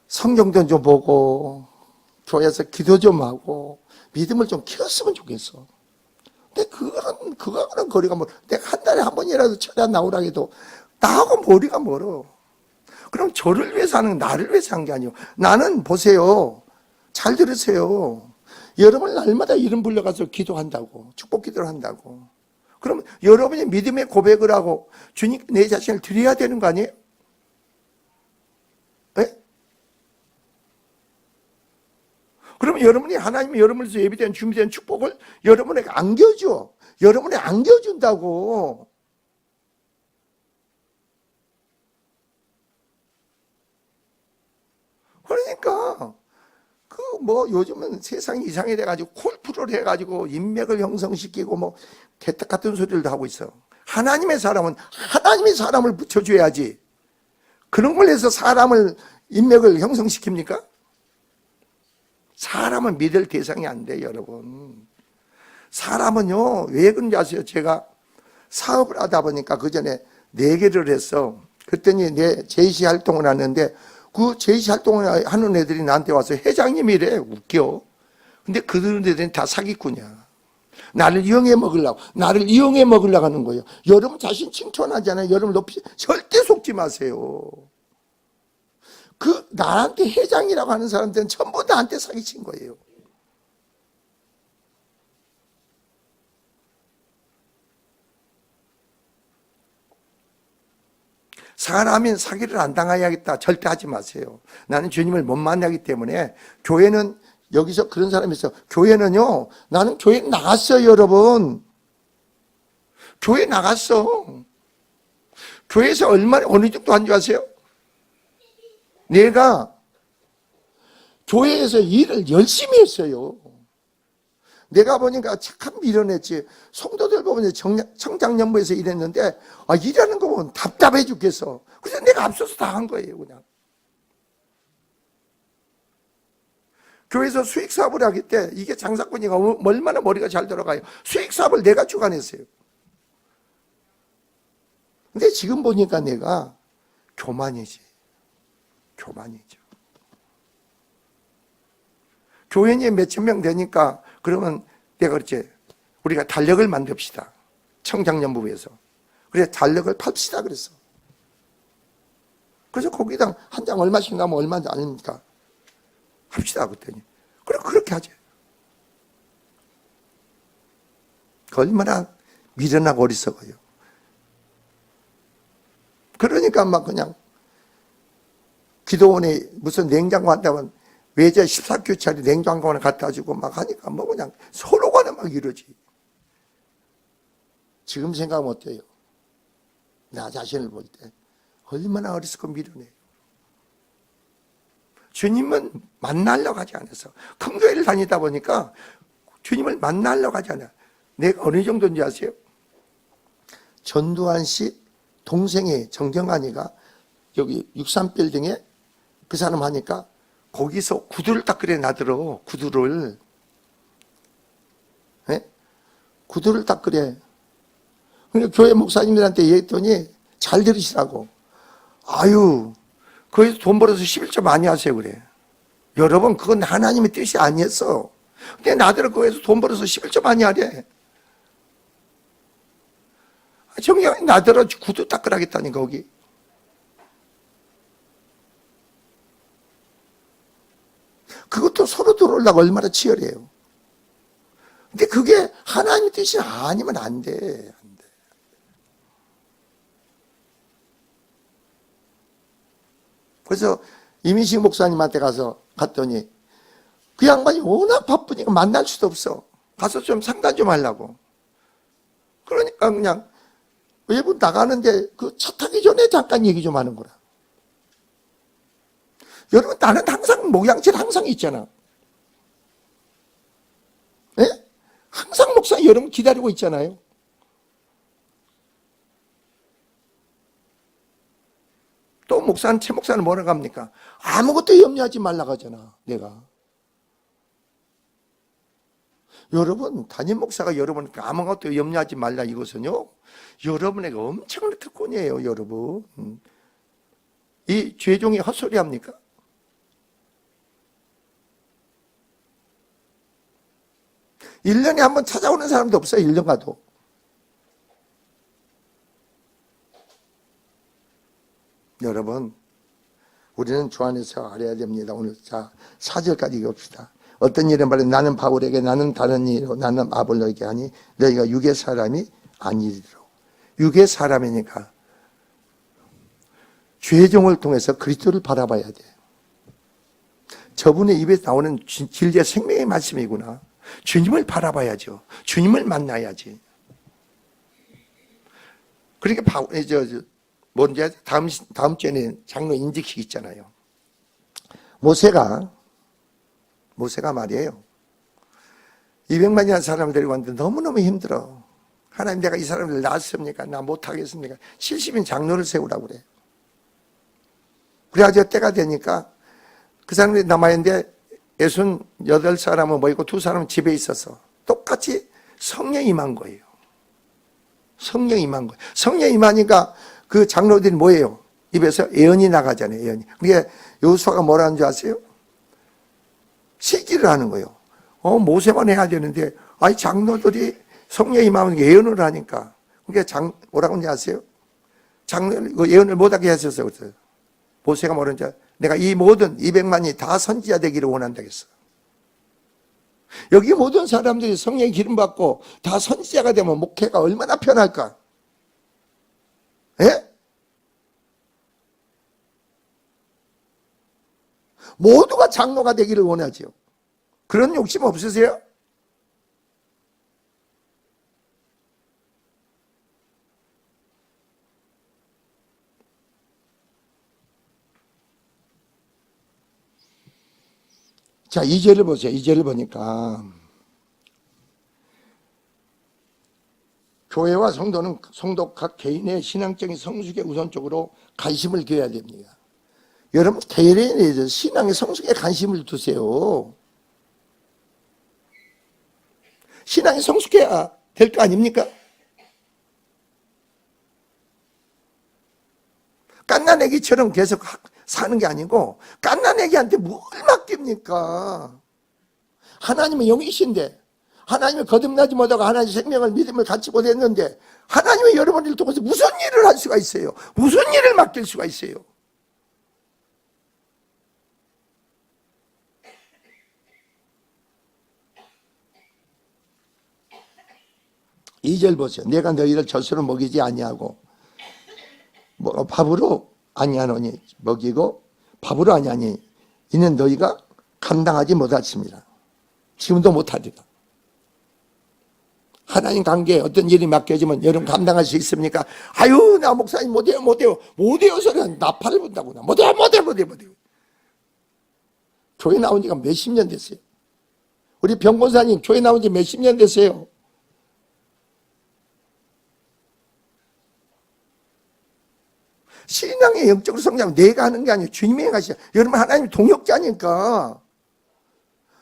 성경도 좀 보고 교회에서 기도 좀 하고 믿음을 좀 키웠으면 좋겠어. 근데 그거는 거리가 멀어. 내가 한 달에 한 번이라도 철야 나오라 해도 나하고 머리가 멀어. 그럼 저를 위해서 하는 나를 위해서 한 게 아니에요. 나는 보세요. 잘 들으세요. 여러분 날마다 이름 불려가서 기도한다고. 축복 기도를 한다고. 그럼 여러분이 믿음의 고백을 하고 주님 내 자신을 드려야 되는 거 아니에요? 네? 그러면 여러분이 하나님이 여러분에서 예비된 준비된 축복을 여러분에게 안겨줘. 여러분이 안겨준다고. 그러니까 그 뭐 요즘은 세상이 이상해 돼가지고 콜프를 해가지고 인맥을 형성시키고 뭐 개떡 같은 소리를 하고 있어. 하나님의 사람은 하나님의 사람을 붙여줘야지. 그런 걸 해서 사람을 인맥을 형성시킵니까? 사람은 믿을 대상이 안 돼요, 여러분. 사람은요, 왜 그런지 아세요? 제가 사업을 하다 보니까 그 전에 4개를 했어. 그랬더니 내 제시 활동을 하는데 그 제시 활동을 하는 애들이 나한테 와서 회장님이래. 웃겨. 근데 그들은 다 사기꾼이야. 나를 이용해 먹으려고, 나를 이용해 먹으려고 하는 거예요. 여러분 자신 칭찬하잖아요. 여러분 높이, 절대 속지 마세요. 그 나한테 회장이라고 하는 사람들은 전부 나한테 사기친 거예요. 사람인 사기를 안 당해야겠다. 절대 하지 마세요. 나는 주님을 못 만나기 때문에 교회는 여기서 그런 사람이 있어. 교회는요. 나는 교회 나갔어요, 여러분. 교회 나갔어. 교회에서 얼마나 어느 정도 한 줄 아세요? 내가 교회에서 일을 열심히 했어요. 내가 보니까 착한 밀어냈지. 성도들 보면 청장년부에서 일했는데 일하는 거 보면 답답해 죽겠어. 그래서 내가 앞서서 다 한 거예요, 그냥. 교회에서 수익 사업을 하기 때 이게 장사꾼이가 얼마나 머리가 잘 돌아가요. 수익 사업을 내가 주관했어요. 근데 지금 보니까 내가 교만이지. 교만이죠. 교인이 몇천 명 되니까 그러면 내가 그랬지. 우리가 달력을 만듭시다. 청장년부에서. 그래 달력을 팝시다 그랬어. 그래서 거기당 한 장 얼마씩 나면 얼마인지 아닙니까? 합시다 그랬더니. 그래 그렇게 하지. 얼마나 미련하고 어리석어요. 그러니까 막 그냥 기도원에 무슨 냉장고 한다면 외제 14교짜리 냉장고를 갖다 주고 막 하니까 뭐 그냥 서로 간에 막 이러지. 지금 생각하면 어때요? 나 자신을 볼 때 얼마나 어리석고 미련해요. 주님은 만나려고 하지 않았어. 큰 교회를 다니다 보니까 주님을 만나려고 하지 않아. 내가 어느 정도인지 아세요? 전두환 씨 동생이 정경환이가 여기 63빌딩에 그 사람 하니까 거기서 구두를 닦으래 나들어. 구두를. 네? 구두를 닦으래. 그러니까 교회 목사님들한테 얘기했더니 잘 들으시라고. 아유, 거기서 돈 벌어서 11조 많이 하세요 그래. 여러분 그건 하나님의 뜻이 아니었어. 근데 나들어 거기서 돈 벌어서 11조 많이 하래. 정경이 나들어 구두 닦으라겠다니 거기. 그것도 서로 들어오려고 얼마나 치열해요. 근데 그게 하나님의 뜻이 아니면 안 돼. 안 돼. 그래서 이민식 목사님한테 갔더니 그 양반이 워낙 바쁘니까 만날 수도 없어. 가서 좀 상담 좀 하려고. 그러니까 그냥 외부 나가는데 그 차 타기 전에 잠깐 얘기 좀 하는 거라. 여러분 나는 항상 모양질 항상 있잖아. 네? 항상 목사 여러분 기다리고 있잖아요. 또 목사는 최 목사는 뭐라고 합니까? 아무것도 염려하지 말라고 하잖아. 내가. 여러분 담임 목사가 여러분 아무것도 염려하지 말라 이것은요. 여러분에게 엄청난 특권이에요. 여러분. 이 죄종이 헛소리 합니까? 일 년에 한 번 찾아오는 사람도 없어요. 1년 가도. 여러분 우리는 주 안에서 알아야 됩니다. 오늘 자 4절까지 읽읍시다. 어떤 일은 말해 나는 바울에게 나는 다른 이로 나는 아볼로에게 하니 너희가 육의 사람이 아니리로. 육의 사람이니까 죄종을 통해서 그리스도를 바라봐야 돼. 저분의 입에서 나오는 진리의 생명의 말씀이구나. 주님을 바라봐야죠. 주님을 만나야지. 그러니까 뭔지 다음 주에는 장로 인직식 있잖아요. 모세가 말이에요. 200만이라는 사람을 데리고 왔는데 너무너무 힘들어. 하나님, 내가 이 사람을 낳았습니까? 나 못하겠습니까? 70인 장로를 세우라고 그래. 그래가지고 때가 되니까 그 사람들이 남아있는데 68사람은 뭐 있고 2사람은 집에 있어서 똑같이 성령이 임한 거예요. 성령이 임한 거예요. 성령이 임하니까 그 장로들이 뭐예요? 입에서 예언이 나가잖아요. 예언이. 그게 여호수아가 뭐라는 줄 아세요? 시기를 하는 거예요. 모세만 해야 되는데 아니 장로들이 성령이 임하면 예언을 하니까 그게 뭐라고 하는지 아세요? 장로 예언을 못하게 하셔서 그랬어요. 모세가 뭐라는지 내가 이 모든 200만이 다 선지자 되기를 원한다 했어. 여기 모든 사람들이 성령의 기름 받고 다 선지자가 되면 목회가 얼마나 편할까? 예? 모두가 장로가 되기를 원하죠. 그런 욕심 없으세요? 자, 2절을 보세요. 2절을 보니까 교회와 성도는 성도 각 개인의 신앙적인 성숙에 우선적으로 관심을 기울여야 됩니다. 여러분 개인에 대해서 신앙의 성숙에 관심을 두세요. 신앙이 성숙해야 될 거 아닙니까? 갓난애기처럼 계속 사는 게 아니고 갓난애기한테 뭘 맡깁니까? 하나님은 영이신데 하나님을 거듭나지 못하고 하나님의 생명을 믿음을 갖지 못했는데 하나님이 여러분을 통해서 무슨 일을 할 수가 있어요? 무슨 일을 맡길 수가 있어요? 이 절 보세요. 내가 너희를 젖으로 먹이지 아니하고 밥으로 아니하노니 먹이고 밥으로 아니하니 이는 너희가 감당하지 못하십니다. 지금도 못하리라. 하나님 관계에 어떤 일이 맡겨지면 여러분 감당할 수 있습니까? 아유 나 목사님 못해요 소리는 나팔을 분다고 나 못해요. 교회 나온 지가 몇십 년 됐어요. 우리 병권사님 교회 나온 지 몇십 년 됐어요. 신앙의 영적으로 성장은 내가 하는 게 아니에요. 주님이 행하시죠. 여러분 하나님 동역자니까.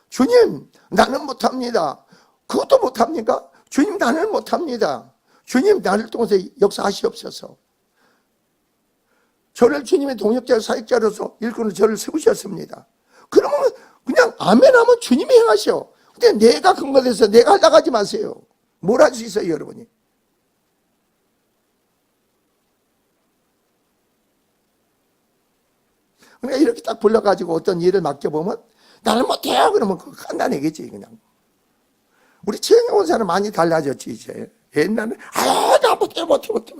주님 나는 못합니다. 그것도 못합니까? 주님 나는 못합니다. 주님 나를 통해서 역사하시옵소서. 저를 주님의 동역자 사역자로서 일꾼으로 저를 세우셨습니다. 그러면 그냥 아멘 하면 주님이 행하셔. 근데 내가 근거돼서 내가 하려고 하지 마세요. 뭘 할 수 있어요 여러분이? 그러니까 이렇게 딱 불러가지고 어떤 일을 맡겨보면 나는 못해요 그러면 그거 간단해겠지 그냥. 우리 지역에 온 사람 많이 달라졌지 이제. 옛날에 나 못해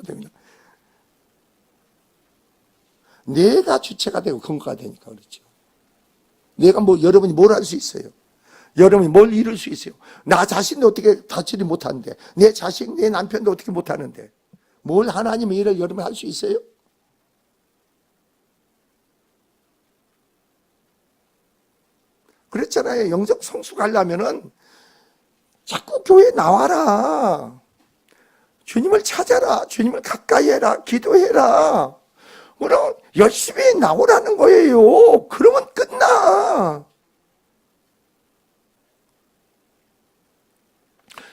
그냥. 내가 주체가 되고 근거가 되니까 그렇죠. 내가 여러분이 뭘 할 수 있어요? 여러분이 뭘 이룰 수 있어요? 나 자신도 어떻게 다치지 못하는데 내 자식 내 남편도 어떻게 못하는데 뭘 하나님의 일을 여러분이 할 수 있어요? 그랬잖아요. 영적 성숙하려면은 자꾸 교회에 나와라. 주님을 찾아라. 주님을 가까이 해라. 기도해라. 그럼 열심히 나오라는 거예요. 그러면 끝나.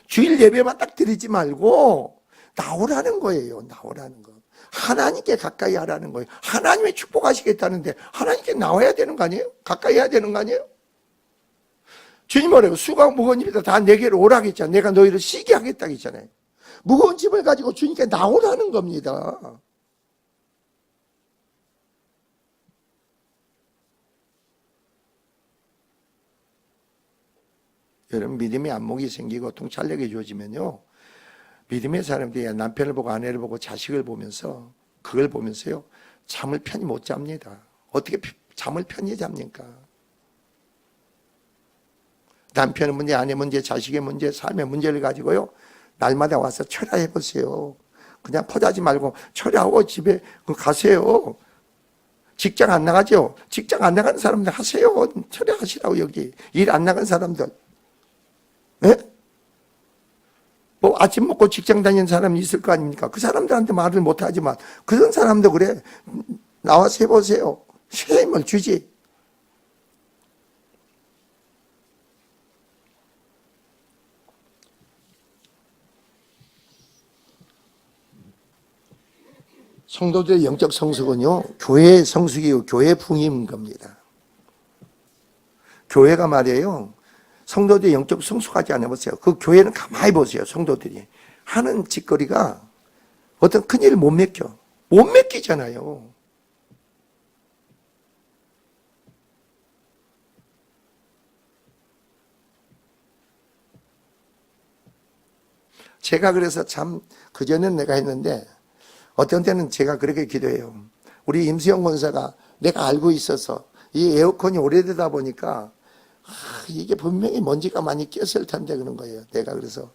주일 예배만 딱 드리지 말고 나오라는 거예요. 나오라는 거. 하나님께 가까이 하라는 거예요. 하나님의 축복하시겠다는데 하나님께 나와야 되는 거 아니에요? 가까이 해야 되는 거 아니에요? 주님 뭐래요? 수고하고 무거운 짐이다 다 내게로 오라고 했잖아요. 내가 너희를 쉬게 하겠다고 했잖아요. 무거운 짐을 가지고 주님께 나오라는 겁니다. 여러분 믿음의 안목이 생기고 통찰력이 주어지면요. 믿음의 사람들이 남편을 보고 아내를 보고 자식을 보면서 그걸 보면서요. 잠을 편히 못 잡니다. 어떻게 잠을 편히 잡니까? 남편의 문제, 아내 문제, 자식의 문제, 삶의 문제를 가지고요. 날마다 와서 철야해 보세요. 그냥 퍼자지 말고 철야하고 집에 가세요. 직장 안 나가죠? 직장 안 나가는 사람들 하세요. 처리하시라고 여기. 일 안 나간 사람들. 예? 뭐 아침 먹고 직장 다니는 사람이 있을 거 아닙니까? 그 사람들한테 말을 못하지만 그런 사람도 그래. 나와서 해보세요. 쉼을 주지. 성도들의 영적 성숙은요, 교회의 성숙이고 교회 풍임인 겁니다. 교회가 말이에요, 성도들이 영적 성숙하지 않아 보세요. 그 교회는 가만히 보세요. 성도들이 하는 짓거리가 어떤 큰일을 못 맡겨. 못 맡기잖아요. 제가 그래서 참 그전엔 내가 했는데 어떤 때는 제가 그렇게 기도해요. 우리 임수영 권사가 내가 알고 있어서 이 에어컨이 오래되다 보니까 이게 분명히 먼지가 많이 꼈을 텐데 그런 거예요. 내가 그래서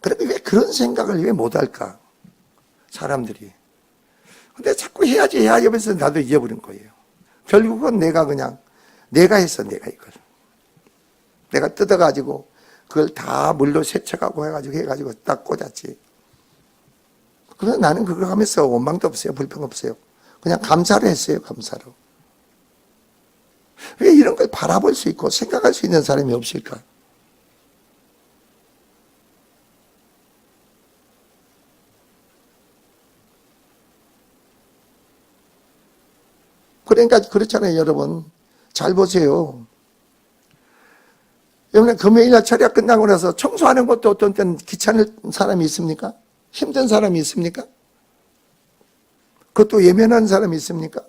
그런데 왜 그런 생각을 왜 못할까? 사람들이. 근데 자꾸 해야지 하면서 나도 잊어버린 거예요. 결국은 내가 그냥 내가 했어. 내가 이걸. 내가 뜯어가지고 그걸 다 물로 세척하고 해가지고 딱 꽂았지. 그래서 나는 그걸 하면서 원망도 없어요. 불평 없어요. 그냥 감사를 했어요. 감사로. 왜 이런 걸 바라볼 수 있고 생각할 수 있는 사람이 없을까? 그러니까 그렇잖아요. 여러분. 잘 보세요. 여러분 금요일날 철야 끝나고 나서 청소하는 것도 어떤 때는 귀찮은 사람이 있습니까? 힘든 사람이 있습니까? 그것도 예민한 사람이 있습니까?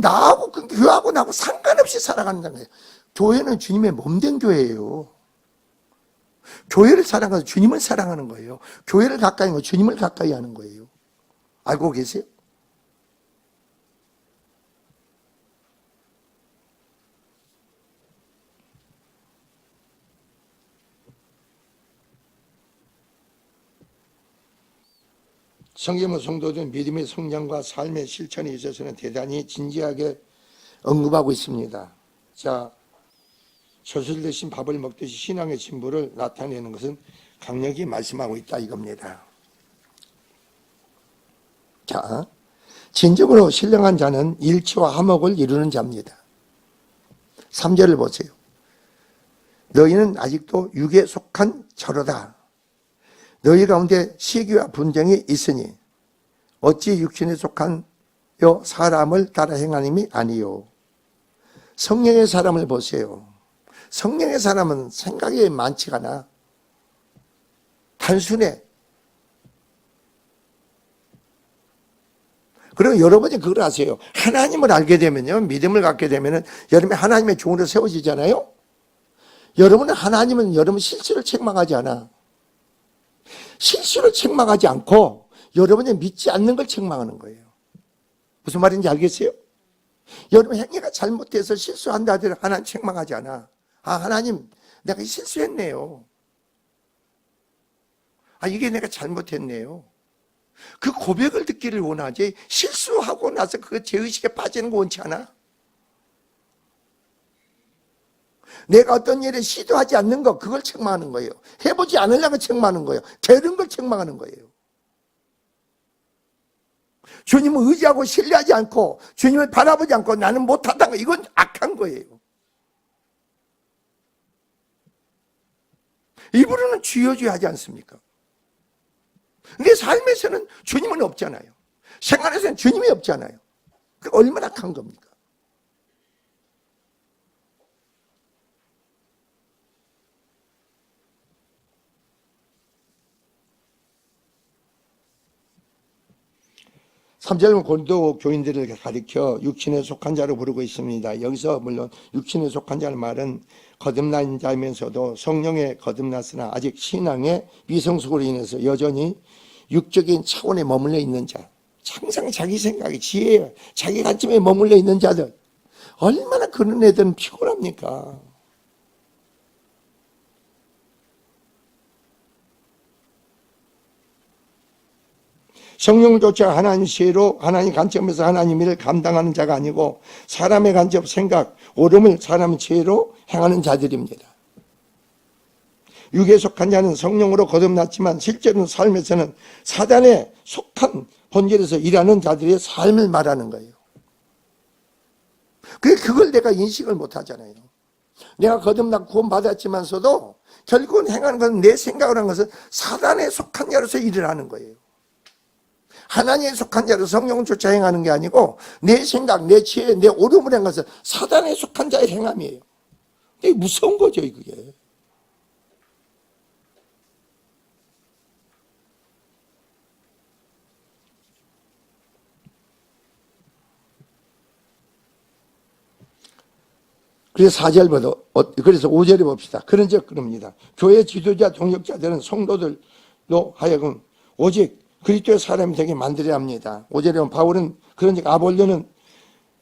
나하고 교회하고 나하고 상관없이 살아간다는 거예요. 교회는 주님의 몸된 교회예요. 교회를 사랑하고 주님을 사랑하는 거예요. 교회를 가까이 하고 주님을 가까이 하는 거예요. 알고 계세요? 성경의 성도들은 믿음의 성장과 삶의 실천에 있어서는 대단히 진지하게 언급하고 있습니다. 자, 젖을 대신 밥을 먹듯이 신앙의 진보를 나타내는 것은 강력히 말씀하고 있다 이겁니다. 자, 진정으로 신령한 자는 일치와 화목을 이루는 자입니다. 3절을 보세요. 너희는 아직도 육에 속한 자로다. 너희 가운데 시기와 분쟁이 있으니 어찌 육신에 속한 사람을 따라 행하님이 아니요. 성령의 사람을 보세요. 성령의 사람은 생각이 많지가 않아. 단순해. 그리고 여러분이 그걸 아세요. 하나님을 알게 되면요. 믿음을 갖게 되면은 여러분이 하나님의 종으로 세워지잖아요. 여러분은 하나님은 여러분 실수를 책망하지 않아. 실수를 책망하지 않고 여러분이 믿지 않는 걸 책망하는 거예요. 무슨 말인지 알겠어요? 여러분 행위가 잘못돼서 실수한다 하더라도 하나님 책망하지 않아. 아, 하나님 내가 실수했네요. 아, 이게 내가 잘못했네요. 그 고백을 듣기를 원하지 실수하고 나서 그 죄의식에 빠지는 거 원치 않아. 내가 어떤 일을 시도하지 않는 거 그걸 책망하는 거예요. 해보지 않으려고 책망하는 거예요. 되는 걸 책망하는 거예요. 주님을 의지하고 신뢰하지 않고 주님을 바라보지 않고 나는 못한다는 거 이건 악한 거예요. 입으로는 주여 주여 하지 않습니까? 내 삶에서는 주님은 없잖아요. 생활에서는 주님이 없잖아요. 그게 얼마나 악한 겁니까? 삼절은 고린도 교인들을 가리켜 육신에 속한 자로 부르고 있습니다. 여기서 물론 육신에 속한 자는 말은 거듭난 자이면서도 성령에 거듭났으나 아직 신앙의 미성숙으로 인해서 여전히 육적인 차원에 머물러 있는 자, 항상 자기 생각에 지혜에 자기 관점에 머물러 있는 자들, 얼마나 그런 애들은 피곤합니까? 성령조차 하나님 시혜로 하나님 관점에서 하나님 일을 감당하는 자가 아니고 사람의 간접 생각, 옳음을 사람의 지혜로 행하는 자들입니다. 육에 속한 자는 성령으로 거듭났지만 실제로는 삶에서는 사단에 속한 본질에서 일하는 자들의 삶을 말하는 거예요. 그걸 내가 인식을 못 하잖아요. 내가 거듭나 구원받았지만서도 결국은 행하는 것은 내 생각을 한 것은 사단에 속한 자로서 일을 하는 거예요. 하나님에 속한 자로 성령을 쫓아 행하는 게 아니고 내 생각, 내 지혜, 내 옳음을 한 것은 사단에 속한 자의 행함이에요. 되게 무서운 거죠, 그게. 그래서 4절부터, 그래서 5절에 봅시다. 그런즉 그럽니다. 교회 지도자 동역자들은 성도들로 하여금 오직 그리스도의 사람이 되게 만들어야 합니다. 5절에 보면 바울은 그런즉 아볼로는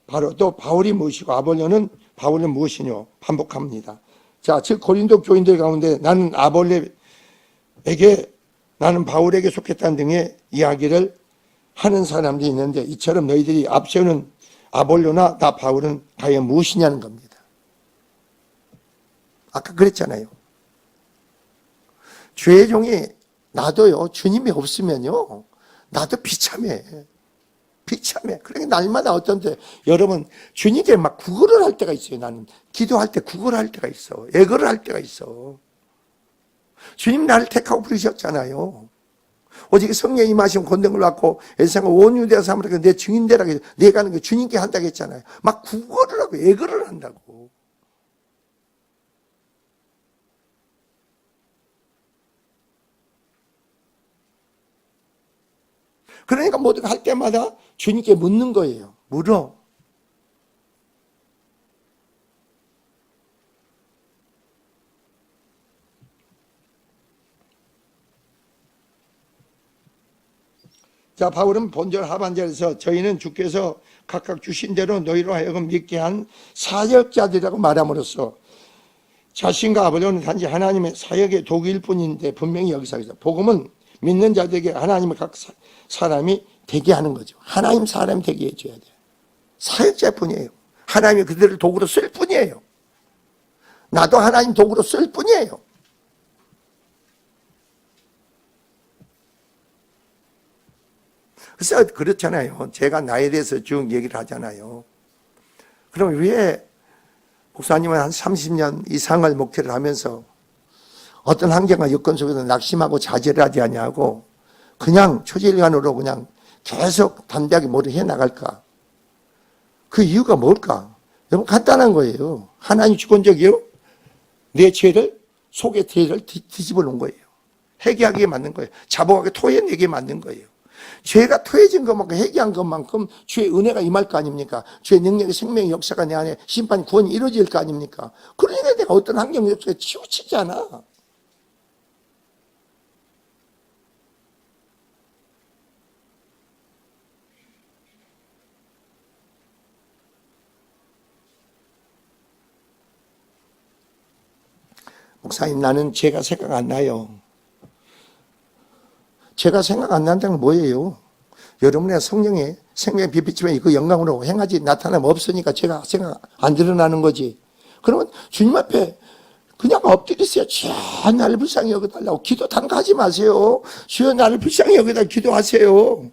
바로 또 바울이 무엇이고 아볼로는 바울은 무엇이뇨 반복합니다. 자, 즉 고린도 교인들 가운데 나는 아볼로에게 나는 바울에게 속했다는 등의 이야기를 하는 사람들이 있는데 이처럼 너희들이 앞세우는 아볼로나 나 바울은 과연 무엇이냐는 겁니다. 아까 그랬잖아요. 죄의 종이 나도요, 주님이 없으면요, 나도 비참해. 비참해. 그러니까 날마다 어떤 때, 여러분, 주님께 막 구걸을 할 때가 있어요. 나는 기도할 때 구걸을 할 때가 있어. 애걸을 할 때가 있어. 주님 나를 택하고 부르셨잖아요. 오직 성령이 임하시면 권능을 받고 엘사가 온 유대와 사마리아 내 증인되라고 해서 내가 하는 게 주님께 한다고 했잖아요. 막 구걸을 하고 애걸을 한다고. 그러니까 모든 할 때마다 주님께 묻는 거예요. 물어. 자, 바울은 본절 하반절에서 저희는 주께서 각각 주신 대로 너희로 하여금 믿게 한 사역자들이라고 말함으로써 자신과 아버지는 단지 하나님의 사역의 도구일 뿐인데 분명히 여기서 복음은 믿는 자들에게 하나님의 각 사람이 되게 하는 거죠. 하나님 사람이 되게 해줘야 돼요. 사역자뿐이에요. 하나님이 그들을 도구로 쓸 뿐이에요. 나도 하나님 도구로 쓸 뿐이에요. 그래서 그렇잖아요. 제가 나에 대해서 쭉 얘기를 하잖아요. 그럼 왜 목사님은 한 30년 이상을 목회를 하면서 어떤 환경과 여건 속에서 낙심하고 자제를 하지 않냐고 그냥 초질간으로 그냥 계속 담대하게 뭐를 해나갈까? 그 이유가 뭘까? 너무 간단한 거예요. 하나님 주권적이요. 내 죄를 속의 죄를 뒤집어 놓은 거예요. 회개하기에 맞는 거예요. 자복하게 토해내기에 맞는 거예요. 죄가 토해진 것만큼 회개한 것만큼 주의 은혜가 임할 거 아닙니까? 주의 능력의 생명의 역사가 내 안에 심판 구원이 이루어질 거 아닙니까? 그러니까 내가 어떤 환경 속에 치우치지 않아. 목사님, 나는 죄가 생각 안 나요. 죄가 생각 안 난다는 건 뭐예요? 여러분의 성령의 생명의 빛이면 그 영광으로 행하지 나타나면 없으니까 죄가 생각 안 드러나는 거지. 그러면 주님 앞에 그냥 엎드리세요. 주여 나를 불쌍히 여겨달라고 기도 단가하지 마세요. 주여 나를 불쌍히 여겨달라고 기도하세요.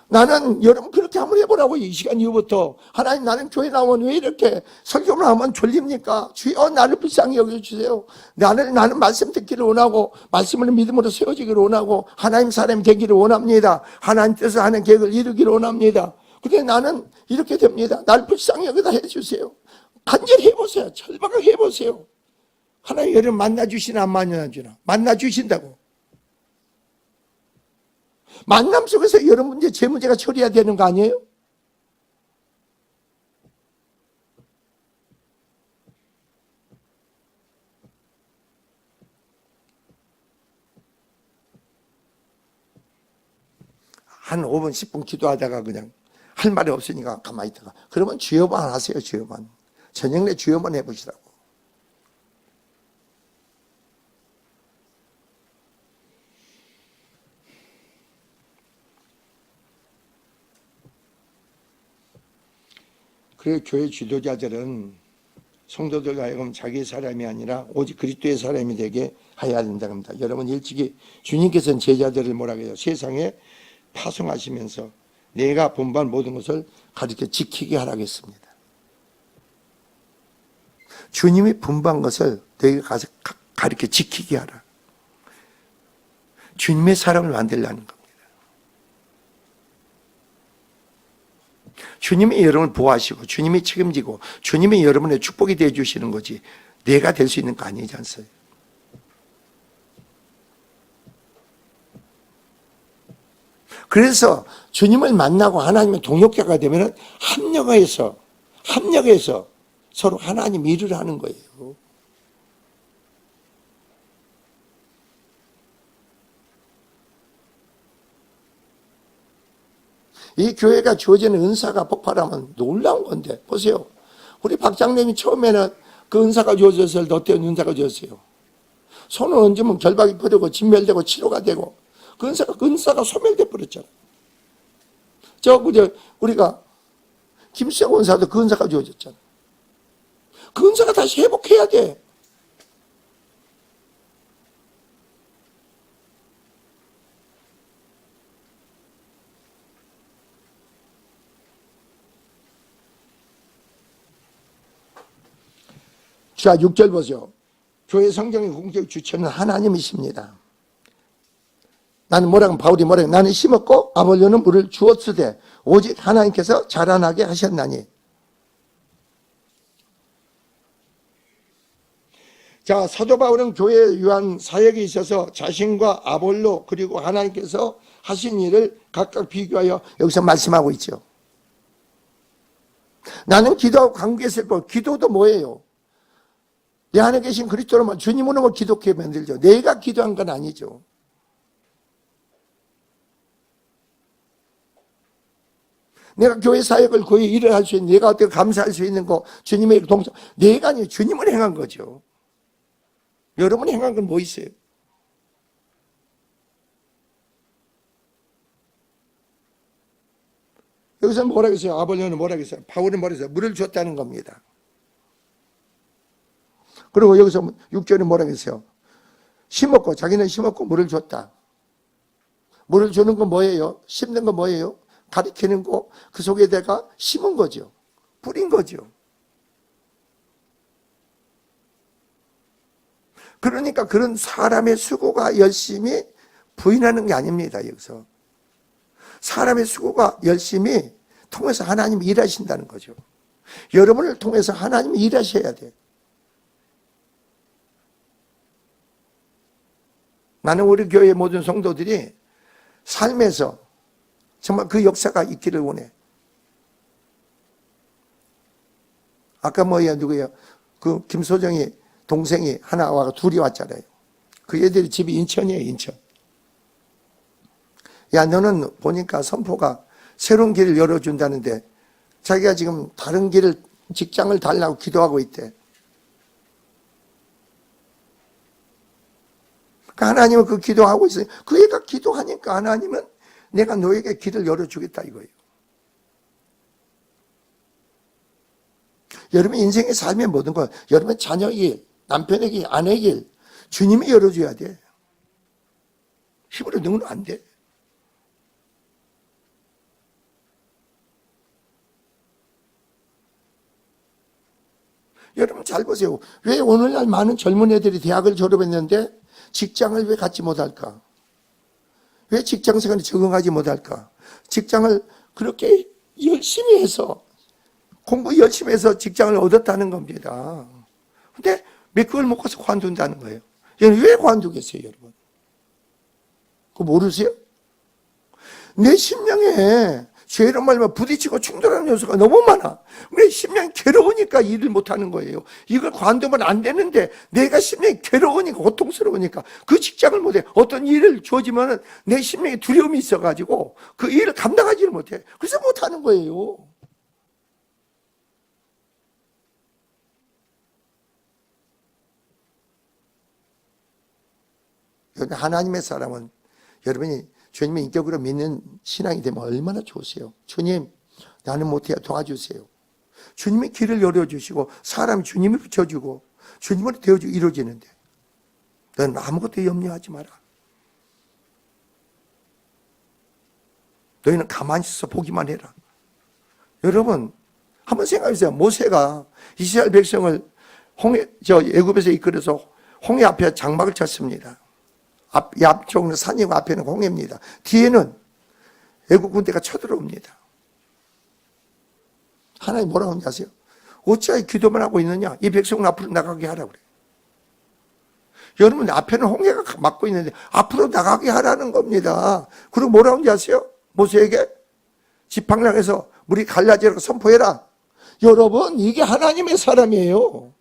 나는 여러분 그렇게 한번 해보라고. 이 시간 이후부터 하나님, 나는 교회 나오면 왜 이렇게 설교를 하면 졸립니까? 주여 나를 불쌍히 여겨주세요. 나는 말씀 듣기를 원하고 말씀을 믿음으로 세워지기를 원하고 하나님 사람이 되기를 원합니다. 하나님 뜻을 하는 계획을 이루기를 원합니다. 근데 나는 이렇게 됩니다. 나를 불쌍히 여겨다 해주세요. 간절히 해보세요. 절박하게 해보세요. 하나님 여러분 만나주시나 안 만나주나? 만나주신다고. 만남 속에서 여러분 문제, 제 문제가 처리해야 되는 거 아니에요? 한 5분, 10분 기도하다가 그냥 할 말이 없으니까 가만히 있다가 그러면 주여만 하세요. 주여만. 저녁 내 주여만 해보시라고. 그래서 교회 지도자들은 성도들 하여금 자기의 사람이 아니라 오직 그리스도의 사람이 되게 해야 된다고 합니다. 여러분 일찍이 주님께서는 제자들을 뭐라고 해요? 세상에 파송하시면서 내가 본반 모든 것을 가르쳐 지키게 하라고 했습니다. 주님이 분부한 것을 너희가 가서 가르쳐 지키게 하라. 주님의 사람을 만들라는 겁니다. 주님이 여러분을 보호하시고 주님이 책임지고 주님이 여러분의 축복이 되어 주시는 거지 내가 될 수 있는 거 아니지 않습니까? 그래서 주님을 만나고 하나님의 동역자가 되면 합력해서 서로 하나님 일을 하는 거예요. 이 교회가 주어지는 은사가 폭발하면 놀라운 건데 보세요. 우리 박장님이 처음에는 그 은사가 주어졌을 때 어떤 은사가 주어졌어요? 손을 얹으면 결박이 퍼지고 진멸되고 치료가 되고 그 은사가 소멸돼 버렸잖아요. 우리가 김수영 은사도 그 은사가 주어졌잖아요. 그 은사가 다시 회복해야 돼. 자, 6절 보세요. 교회 성경의 공적 주체는 하나님이십니다. 나는 바울이 뭐라고? 나는 심었고 아볼로는 물을 주었으되 오직 하나님께서 자라나게 하셨나니. 자, 사도 바울은 교회에 유한 사역에 있어서 자신과 아볼로 그리고 하나님께서 하신 일을 각각 비교하여 여기서 말씀하고 있죠. 나는 기도하고 관계했을 거. 기도도 뭐예요? 내 안에 계신 그리스도로만 주님으로만 기도케 만들죠. 내가 기도한 건 아니죠. 내가 교회 사역을 거의 일을 할 수 있는, 내가 어떻게 감사할 수 있는 거, 주님의 동작, 내가 아니에요. 주님을 행한 거죠. 여러분이 행한 건 뭐 있어요? 여기서 뭐라고 했어요? 아볼로는 뭐라고 했어요? 바울은 뭐라고 했어요? 물을 줬다는 겁니다. 그리고 여기서 6절에 뭐라고 했어요? 자기는 심었고 물을 줬다. 물을 주는 건 뭐예요? 심는 건 뭐예요? 가리키는 거, 그 속에다가 심은 거죠. 뿌린 거죠. 그러니까 그런 사람의 수고가 열심히 부인하는 게 아닙니다. 여기서 사람의 수고가 열심히 통해서 하나님이 일하신다는 거죠. 여러분을 통해서 하나님이 일하셔야 돼. 나는 우리 교회 모든 성도들이 삶에서 정말 그 역사가 있기를 원해. 아까 누구예요? 그 김소정이 동생이 하나 와서 둘이 왔잖아요. 그 애들이 집이 인천이에요, 인천. 야, 너는 보니까 선포가 새로운 길을 열어준다는데 자기가 지금 다른 직장을 달라고 기도하고 있대. 그러니까 하나님은 그 기도하고 있어요. 그 애가 기도하니까 하나님은 내가 너에게 길을 열어주겠다 이거예요. 여러분 인생의 삶의 모든 것, 여러분 자녀의 일, 남편의 길, 아내의 길, 주님이 열어줘야 돼. 힘으로 넣으면 안 돼. 여러분 잘 보세요. 왜 오늘날 많은 젊은 애들이 대학을 졸업했는데 직장을 왜 갖지 못할까? 왜 직장 생활에 적응하지 못할까? 직장을 그렇게 열심히 해서 공부 열심히 해서 직장을 얻었다는 겁니다. 근데 그걸 못 가서 관둔다는 거예요. 여러분 왜 관두겠어요, 여러분? 그거 모르세요? 내 심령에 죄로 말면 부딪히고 충돌하는 요소가 너무 많아. 내 심령이 괴로우니까 일을 못하는 거예요. 이걸 관두면 안 되는데 내가 심령이 괴로우니까 고통스러우니까 그 직장을 못해. 어떤 일을 주어지면 내 심령에 두려움이 있어가지고 그 일을 감당하지를 못해. 그래서 못하는 거예요. 하나님의 사람은 여러분이 주님의 인격으로 믿는 신앙이 되면 얼마나 좋으세요. 주님, 나는 못해요. 도와주세요. 주님이 길을 열어주시고 사람이 주님이 붙여주고 주님으로 되어주고 이루어지는데 너는 아무것도 염려하지 마라. 너희는 가만히 있어서 보기만 해라. 여러분 한번 생각해보세요. 모세가 이스라엘 백성을 애굽에서 이끌어서 홍해 앞에 장막을 쳤습니다. 앞쪽은 산이고 앞에는 홍해입니다. 뒤에는 애국 군대가 쳐들어옵니다. 하나님 뭐라고 하는지 아세요? 어찌하여 기도만 하고 있느냐? 이 백성은 앞으로 나가게 하라고 그래요. 여러분 앞에는 홍해가 막고 있는데 앞으로 나가게 하라는 겁니다. 그리고 뭐라고 하는지 아세요? 모세에게 지팡랑에서 물이 갈라지라고 선포해라. 여러분 이게 하나님의 사람이에요.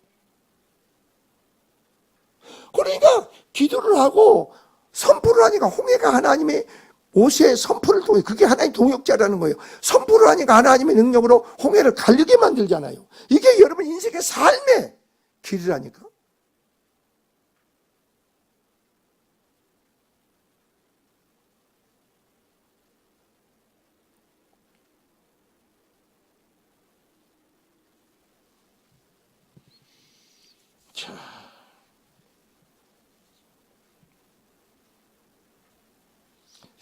그러니까 기도를 하고 선포를 하니까 홍해가 하나님의 모세의 선포를 통해 그게 하나님 동역자라는 거예요. 선포를 하니까 하나님의 능력으로 홍해를 갈리게 만들잖아요. 이게 여러분 인생의 삶의 길이라니까. 자,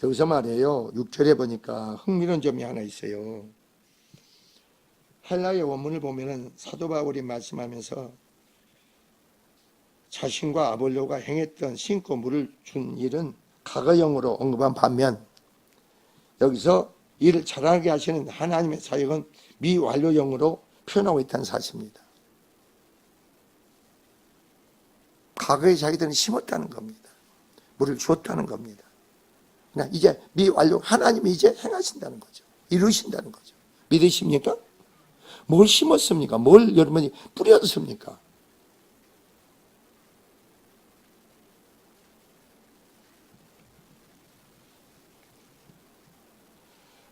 여기서 말이에요. 6절에 보니까 흥미로운 점이 하나 있어요. 헬라의 원문을 보면은 사도 바울이 말씀하면서 자신과 아볼로가 행했던 신고 물을 준 일은 과거형으로 언급한 반면 여기서 이를 잘하게 하시는 하나님의 사역은 미완료형으로 표현하고 있다는 사실입니다. 과거에 자기들은 심었다는 겁니다. 물을 주었다는 겁니다. 그냥 이제 미완료, 하나님이 이제 행하신다는 거죠. 이루신다는 거죠. 믿으십니까? 뭘 심었습니까? 뭘 여러분이 뿌렸습니까?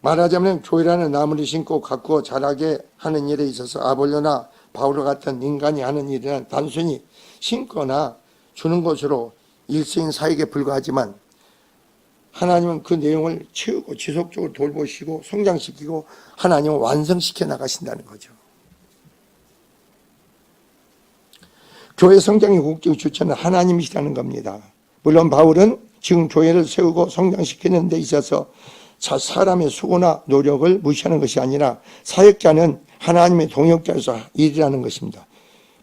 말하자면 교회라는 나무를 심고 가꾸어 자라게 하는 일에 있어서 아볼로나 바울 같은 인간이 하는 일은 단순히 심거나 주는 것으로 일시인 사역에 불과하지만 하나님은 그 내용을 채우고 지속적으로 돌보시고 성장시키고 하나님을 완성시켜 나가신다는 거죠. 교회 성장의 국적 주체는 하나님이시라는 겁니다. 물론 바울은 지금 교회를 세우고 성장시키는 데 있어서 사람의 수고나 노력을 무시하는 것이 아니라 사역자는 하나님의 동역자에서 일이라는 것입니다.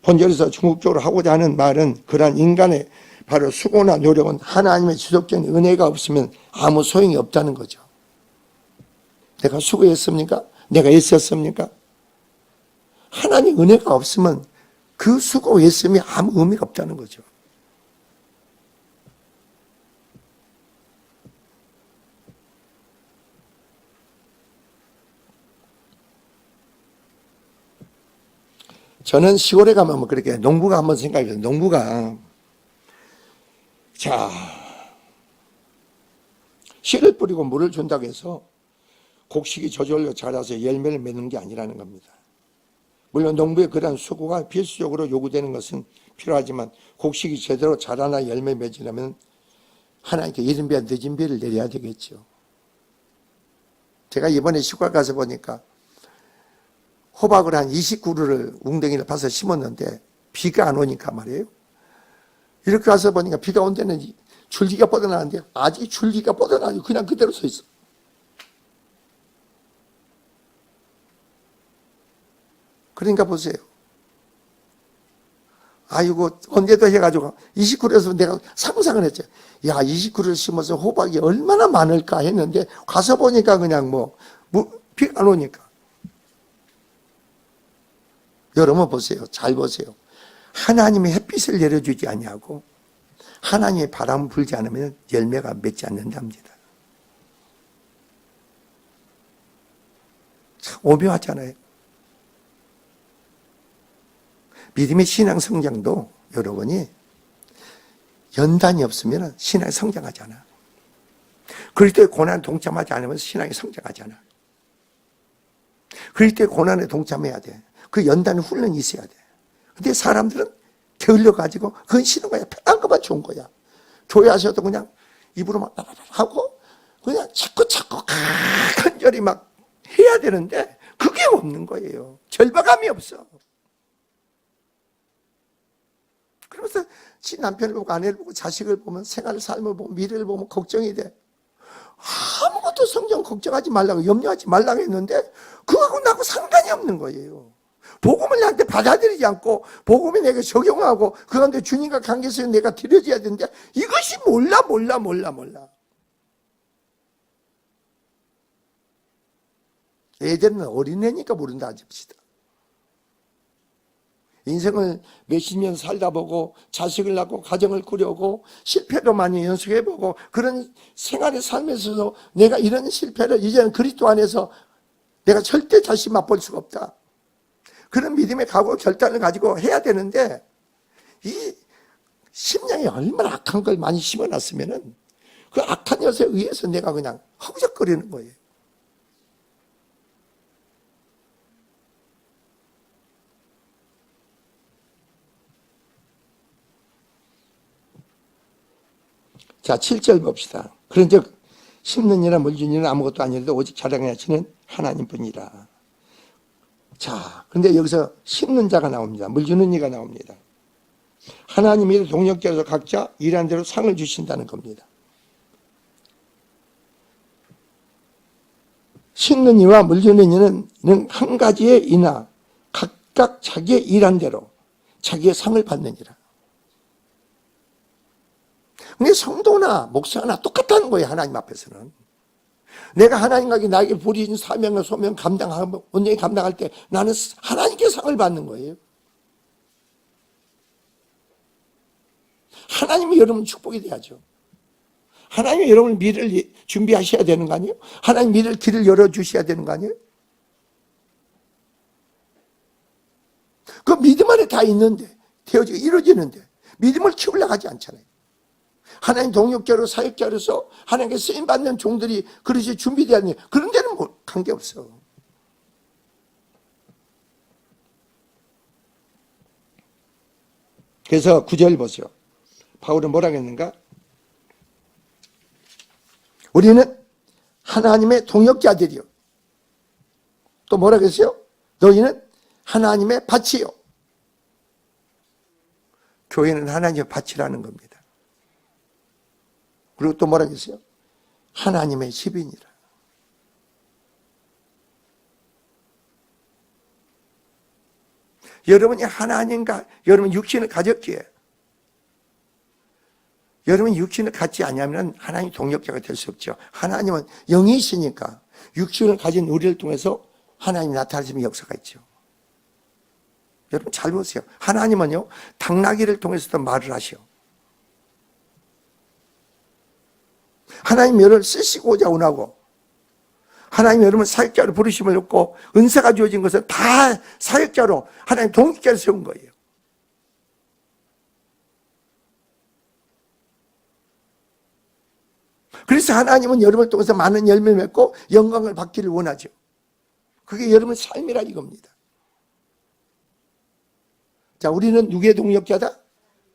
본절에서 중국적으로 하고자 하는 말은 그러한 인간의 바로 수고나 노력은 하나님의 지속적인 은혜가 없으면 아무 소용이 없다는 거죠. 내가 수고했습니까? 내가 애썼습니까? 하나님 은혜가 없으면 그 수고 애씀이 아무 의미가 없다는 거죠. 저는 시골에 가면 그렇게 농부가 한번 생각해요. 농부가 자 씨를 뿌리고 물을 준다고 해서 곡식이 저절로 자라서 열매를 맺는 게 아니라는 겁니다. 물론 농부의 그러한 수고가 필수적으로 요구되는 것은 필요하지만 곡식이 제대로 자라나 열매 맺으려면 하나님께 이른 비와 늦은 비를 내려야 되겠죠. 제가 이번에 시골 가서 보니까 호박을 한 20그루를 웅덩이를 파서 심었는데 비가 안 오니까 말이에요. 이렇게 가서 보니까 비가 온 데는 줄기가 뻗어나는데 아직 줄기가 뻗어나고 그냥 그대로 서 있어. 그러니까 보세요. 아이고 언제도 해가지고 20그루에서 내가 상상을 했죠. 야 20그루를 심어서 호박이 얼마나 많을까 했는데 가서 보니까 그냥 비가 안 오니까. 여러분 보세요. 잘 보세요. 하나님이 햇빛을 내려주지 아니하고 하나님의 바람을 불지 않으면 열매가 맺지 않는답니다. 참 오묘하잖아요. 믿음의 신앙 성장도 여러분이 연단이 없으면 신앙이 성장하지 않아. 그리스도의 고난에 동참하지 않으면 신앙이 성장하지 않아. 그리스도의 고난에 동참해야 돼. 그 연단 훈련이 있어야 돼. 근데 사람들은 게을려가지고 그건 싫은 거야. 편한 것만 좋은 거야. 교회 하셔도 그냥 입으로 막 하고 그냥 자꾸 간절히 막 해야 되는데 그게 없는 거예요. 절박함이 없어. 그러면서 지 남편을 보고 아내를 보고 자식을 보면 생활 삶을 보고 미래를 보면 걱정이 돼. 아무것도 성경 걱정하지 말라고 염려하지 말라고 했는데 그거하고 나하고 상관이 없는 거예요. 복음을 나한테 받아들이지 않고 복음이 내게 적용하고 그 가운데 주님과 관계에서 내가 드려져야 되는데 이것이 몰라. 애들은 어린애니까 모른다 하십시다. 인생을 몇십 년 살다 보고 자식을 낳고 가정을 꾸려고 실패도 많이 연습해보고 그런 생활의 삶에서도 내가 이런 실패를 이제는 그리스도 안에서 내가 절대 다시 맛볼 수가 없다. 그런 믿음의 각오 결단을 가지고 해야 되는데 이 심령이 얼마나 악한 걸 많이 심어놨으면은 그 악한 것에 의해서 내가 그냥 허우적거리는 거예요. 자, 7절 봅시다. 그런즉 심는 이나 물주는 이는 아무것도 아니라도 오직 자랑하시는 하나님뿐이라. 자, 그런데 여기서 심는 자가 나옵니다. 물주는 이가 나옵니다. 하나님이 동력자로서 각자 일한 대로 상을 주신다는 겁니다. 심는 이와 물주는 이는 한 가지의 이나 각각 자기의 일한 대로 자기의 상을 받느니라. 근데 성도나 목사나 똑같다는 거예요. 하나님 앞에서는. 내가 하나님과 나에게 부리신 사명과 소명 감당하고 온전히 감당할 때 나는 하나님께 상을 받는 거예요. 하나님이 여러분 축복이 돼야죠. 하나님이 여러분 미래를 준비하셔야 되는 거 아니에요? 하나님 미래를 길을 열어주셔야 되는 거 아니에요? 그 믿음 안에 다 있는데 되어지고 이루어지는데 믿음을 키우려고 하지 않잖아요. 하나님 동역자로 사역자로서 하나님께 쓰임받는 종들이 그릇이 준비되어 있는 그런 데는 뭐 관계없어. 그래서 9절 보세요. 바울은 뭐라고 했는가? 우리는 하나님의 동역자들이요. 또 뭐라고 했어요? 너희는 하나님의 밭이요. 교회는 하나님의 밭이라는 겁니다. 그리고 또 뭐라고 했어요? 하나님의 시빈이라. 여러분이 하나님과 여러분 육신을 가졌기에 여러분 육신을 갖지 않으면 하나님 동역자가 될 수 없죠. 하나님은 영이시니까 육신을 가진 우리를 통해서 하나님이 나타나시는 역사가 있죠. 여러분 잘 보세요. 하나님은요 당나귀를 통해서도 말을 하셔. 하나님 여러분을 쓰시고자 원하고 하나님 여러분 사역자로 부르심을 얻고 은사가 주어진 것은 다 사역자로 하나님 동역자로 세운 거예요. 그래서 하나님은 여러분을 통해서 많은 열매를 맺고 영광을 받기를 원하죠. 그게 여러분의 삶이라 이겁니다. 자, 우리는 누구의 동역자다?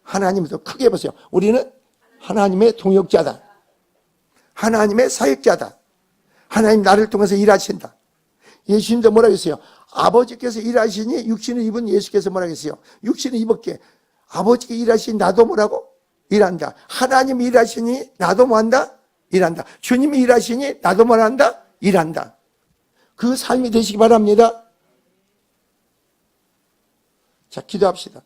하나님에서 크게 보세요. 우리는 하나님의 동역자다. 하나님의 사역자다. 하나님 나를 통해서 일하신다. 예수님도 뭐라고 했어요? 아버지께서 일하시니 육신을 입은 예수께서 뭐라고 했어요? 육신을 입었기에 아버지께 일하시니 나도 뭐라고? 일한다. 하나님이 일하시니 나도 뭐한다? 일한다. 주님이 일하시니 나도 뭐한다? 일한다. 그 삶이 되시기 바랍니다. 자, 기도합시다.